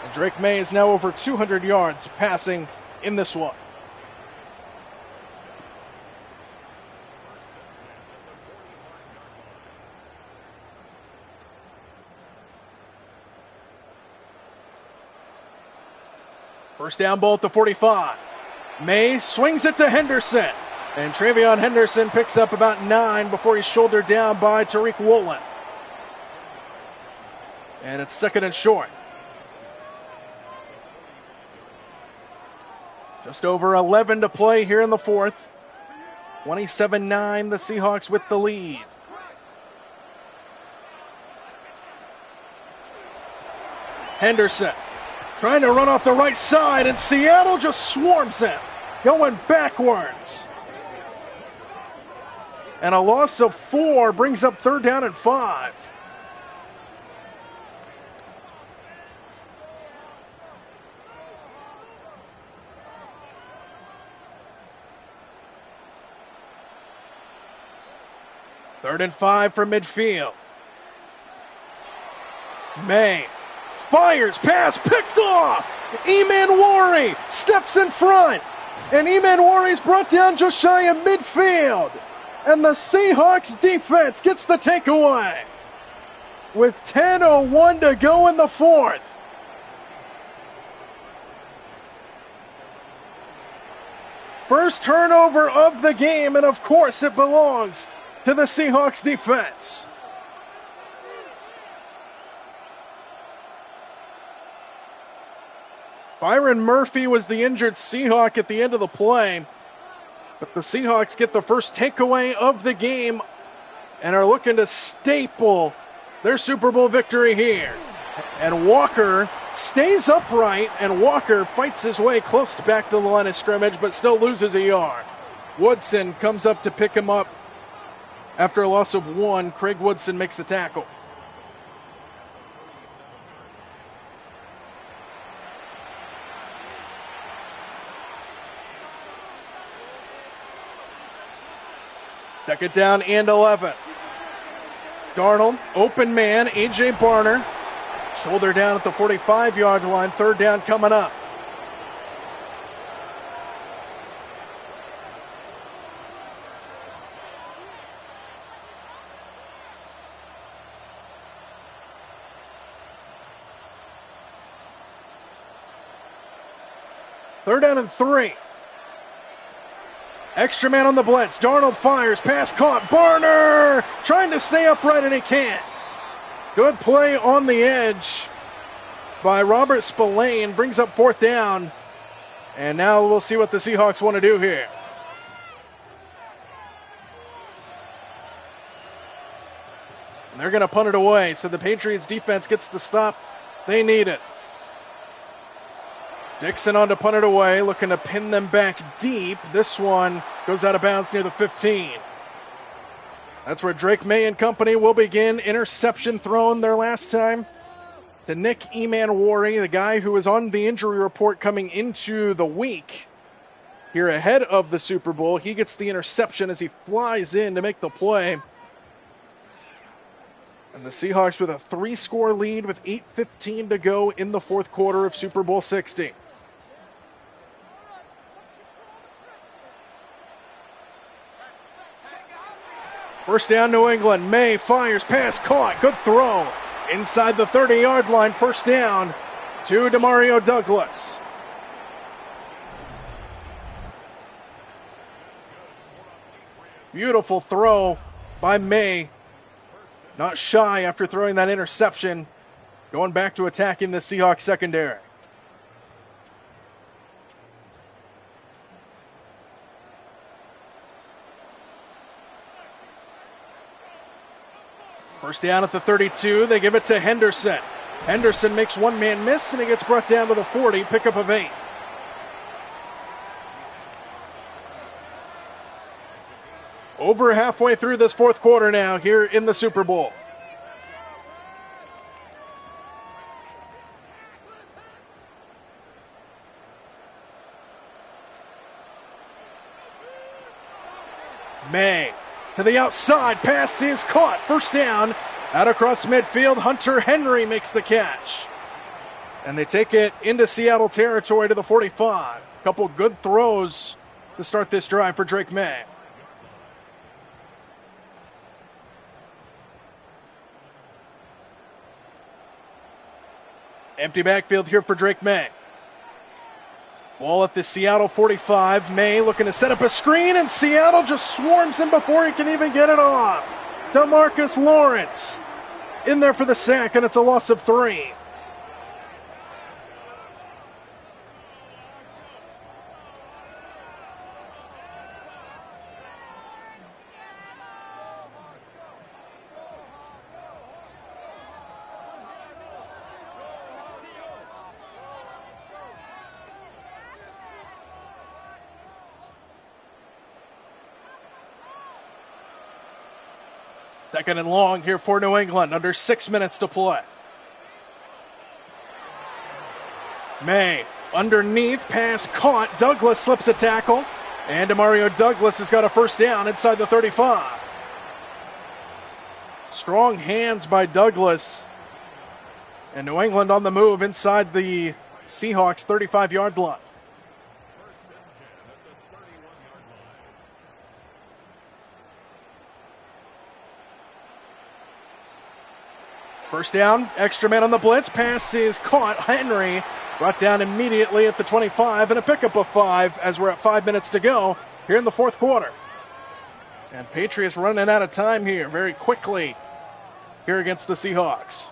And Drake May is now over 200 yards passing in this one. First down ball at the 45. May swings it to Henderson. And Travion Henderson picks up about 9 before he's shouldered down by Tariq Woolen. And it's 2nd and short. Just over 11 to play here in the 4th. 27-9, the Seahawks with the lead. Henderson trying to run off the right side, and Seattle just swarms him, going backwards. And a loss of 4 brings up 3rd down and 5. Third and 5 from midfield. May fires, pass picked off. Eman Wari steps in front. And Emanwari's brought down just shy of midfield. And the Seahawks defense gets the takeaway with 10:01 to go in the fourth. First turnover of the game, and of course it belongs to the Seahawks defense. Byron Murphy was the injured Seahawk at the end of the play, but the Seahawks get the first takeaway of the game and are looking to staple their Super Bowl victory here. And Walker stays upright, and Walker fights his way close back to the line of scrimmage, but still loses a yard. Woodson comes up to pick him up after a loss of 1. Craig Woodson makes the tackle. Second down and 11. Darnold, open man, A.J. Barner. Shoulder down at the 45-yard line. Third down coming up. Third down and 3. Extra man on the blitz. Darnold fires. Pass caught. Barner trying to stay upright, and he can't. Good play on the edge by Robert Spillane. Brings up fourth down. And now we'll see what the Seahawks want to do here. And they're going to punt it away. So the Patriots defense gets the stop they need it. Dixon on to punt it away, looking to pin them back deep. This one goes out of bounds near the 15. That's where Drake May and company will begin. Interception thrown their last time to Nick Emanwari, the guy who was on the injury report coming into the week here ahead of the Super Bowl. He gets the interception as he flies in to make the play. And the Seahawks with a 3-score lead with 8:15 to go in the fourth quarter of Super Bowl 60. First down, New England. May fires, pass caught. Good throw. Inside the 30-yard line. First down to Demario Douglas. Beautiful throw by May. Not shy after throwing that interception. Going back to attacking the Seahawks secondary. First down at the 32. They give it to Henderson. Henderson makes one man miss, and he gets brought down to the 40. Pickup of 8. Over halfway through this fourth quarter now here in the Super Bowl. May to the outside. Pass is caught. First down. Out across midfield. Hunter Henry makes the catch. And they take it into Seattle territory to the 45. Couple good throws to start this drive for Drake May. Empty backfield here for Drake May. Ball at the Seattle 45. May looking to set up a screen, and Seattle just swarms him before he can even get it off. DeMarcus Lawrence in there for the sack, and it's a loss of 3. Second and long here for New England. Under 6 minutes to play. May underneath. Pass caught. Douglas slips a tackle. And Demario Douglas has got a first down inside the 35. Strong hands by Douglas. And New England on the move inside the Seahawks 35-yard line. First down, extra man on the blitz. Pass is caught. Henry brought down immediately at the 25, and a pickup of 5 as we're at 5 minutes to go here in the fourth quarter. And Patriots running out of time here very quickly here against the Seahawks.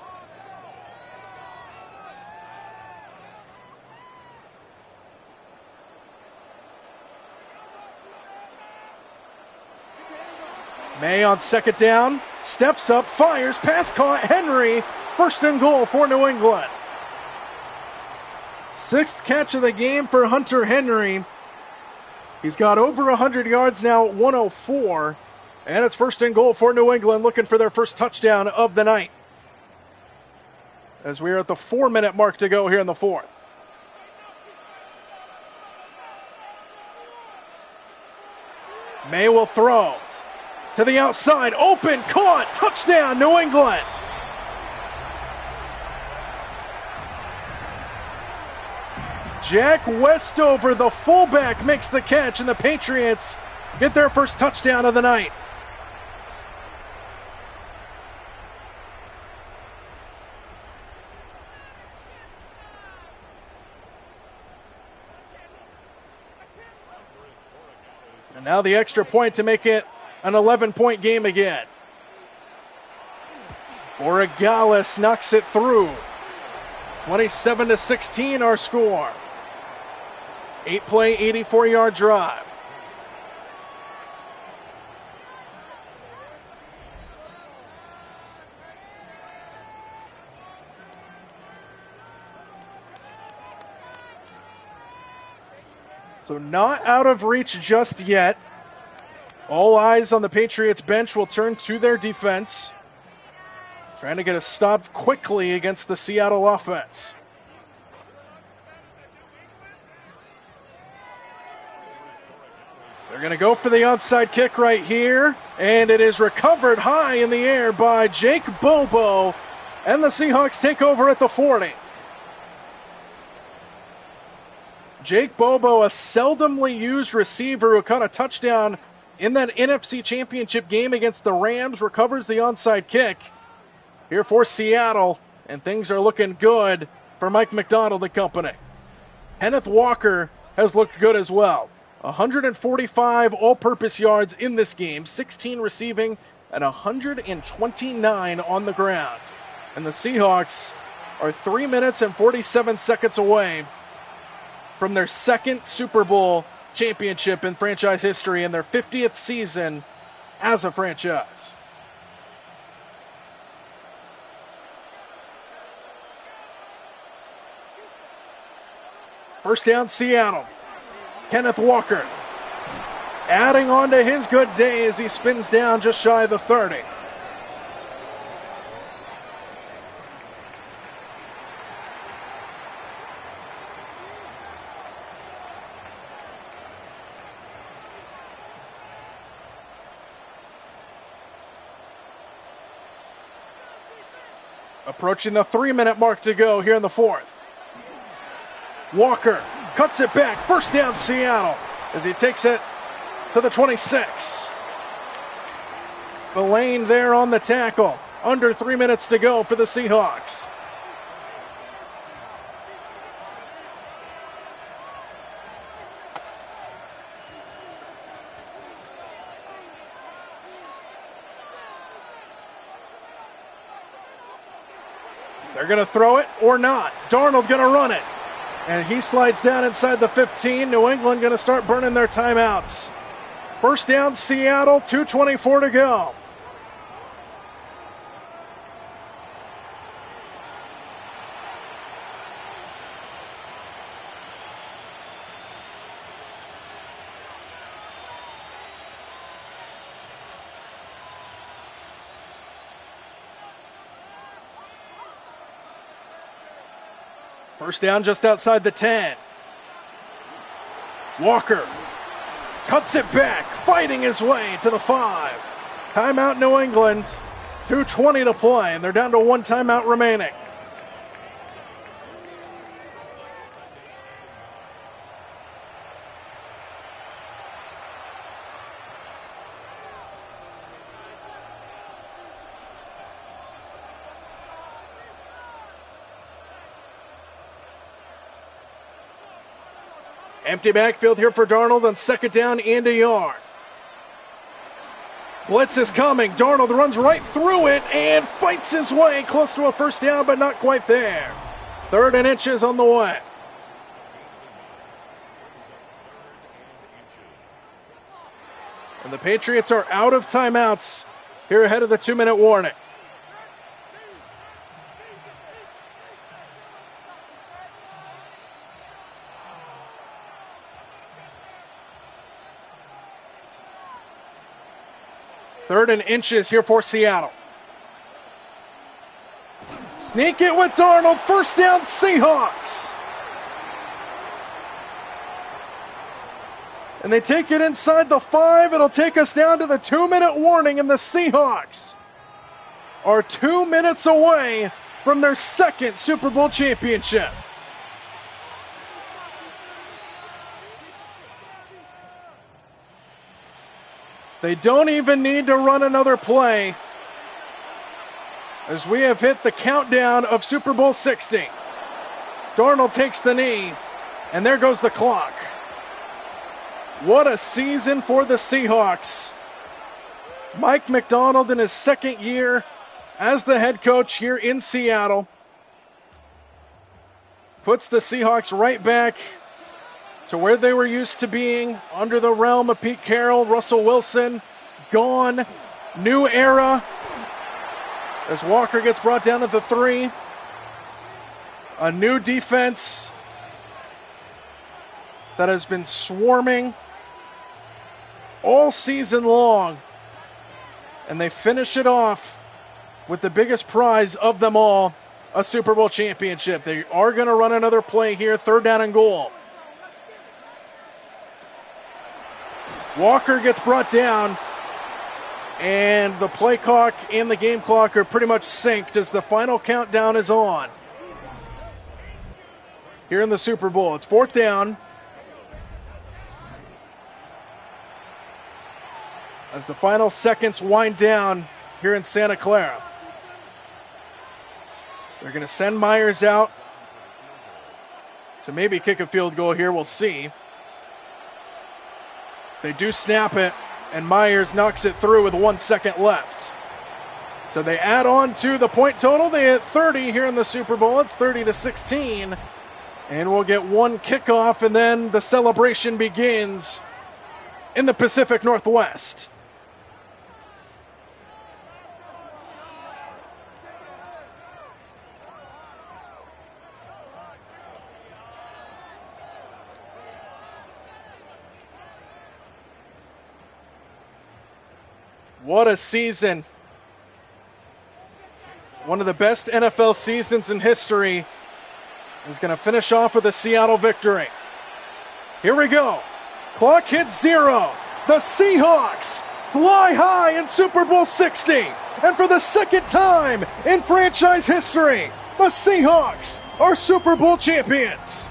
May on second down, steps up, fires, pass caught, Henry, first and goal for New England. 6th catch of the game for Hunter Henry. He's got over 100 yards now, 104, and it's first and goal for New England, looking for their first touchdown of the night. As we are at the 4-minute mark to go here in the fourth. May will throw. To the outside, open, caught, touchdown, New England. Jack Westover, the fullback, makes the catch, and the Patriots get their first touchdown of the night. And now the extra point to make it an 11-point game again. Borregales knocks it through. 27-16 our score. 8-play, 84-yard drive. So not out of reach just yet. All eyes on the Patriots bench will turn to their defense. Trying to get a stop quickly against the Seattle offense. They're going to go for the onside kick right here. And it is recovered high in the air by Jake Bobo. And the Seahawks take over at the 40. Jake Bobo, a seldomly used receiver who caught a touchdown in that NFC Championship game against the Rams, recovers the onside kick here for Seattle, and things are looking good for Mike McDonald and company. Kenneth Walker has looked good as well. 145 all-purpose yards in this game, 16 receiving, and 129 on the ground. And the Seahawks are 3 minutes and 47 seconds away from their second Super Bowl championship in franchise history and their 50th season as a franchise. First down, Seattle. Kenneth Walker adding on to his good day as he spins down just shy of the 30. Approaching the 3-minute mark to go here in the fourth. Walker cuts it back. First down, Seattle, as he takes it to the 26. Spillane there on the tackle. Under 3 minutes to go for the Seahawks. They're going to throw it or not. Darnold going to run it. And he slides down inside the 15. New England going to start burning their timeouts. First down, Seattle, 2:24 to go. First down just outside the 10. Walker cuts it back, fighting his way to the 5. Timeout New England, 2:20 to play, and they're down to 1 timeout remaining. Empty backfield here for Darnold on second down and a yard. Blitz is coming. Darnold runs right through it and fights his way close to a first down, but not quite there. 3rd and inches on the way. And the Patriots are out of timeouts here ahead of the 2-minute warning. Third and inches here for Seattle. Sneak it with Darnold. First down, Seahawks. And they take it inside the 5. It'll take us down to the 2-minute warning, and the Seahawks are 2 minutes away from their 2nd Super Bowl championship. They don't even need to run another play, as we have hit the countdown of Super Bowl 60. Darnold takes the knee, and there goes the clock. What a season for the Seahawks. Mike Macdonald in his 2nd year as the head coach here in Seattle puts the Seahawks right back to where they were used to being under the realm of Pete Carroll. Russell Wilson gone. New era as Walker gets brought down at the 3. A new defense that has been swarming all season long. And they finish it off with the biggest prize of them all, a Super Bowl championship. They are going to run another play here, 3rd down and goal. Walker gets brought down, and the play clock and the game clock are pretty much synced as the final countdown is on. Here in the Super Bowl, it's 4th down. As the final seconds wind down here in Santa Clara. They're going to send Myers out to maybe kick a field goal here. We'll see. They do snap it, and Myers knocks it through with 1 second left. So they add on to the point total. They hit 30 here in the Super Bowl. It's 30-16. And we'll get one kickoff, and then the celebration begins in the Pacific Northwest. What a season. One of the best NFL seasons in history is going to finish off with a Seattle victory. Here we go. Clock hits 0. The Seahawks fly high in Super Bowl 60. And for the 2nd time in franchise history, the Seahawks are Super Bowl champions.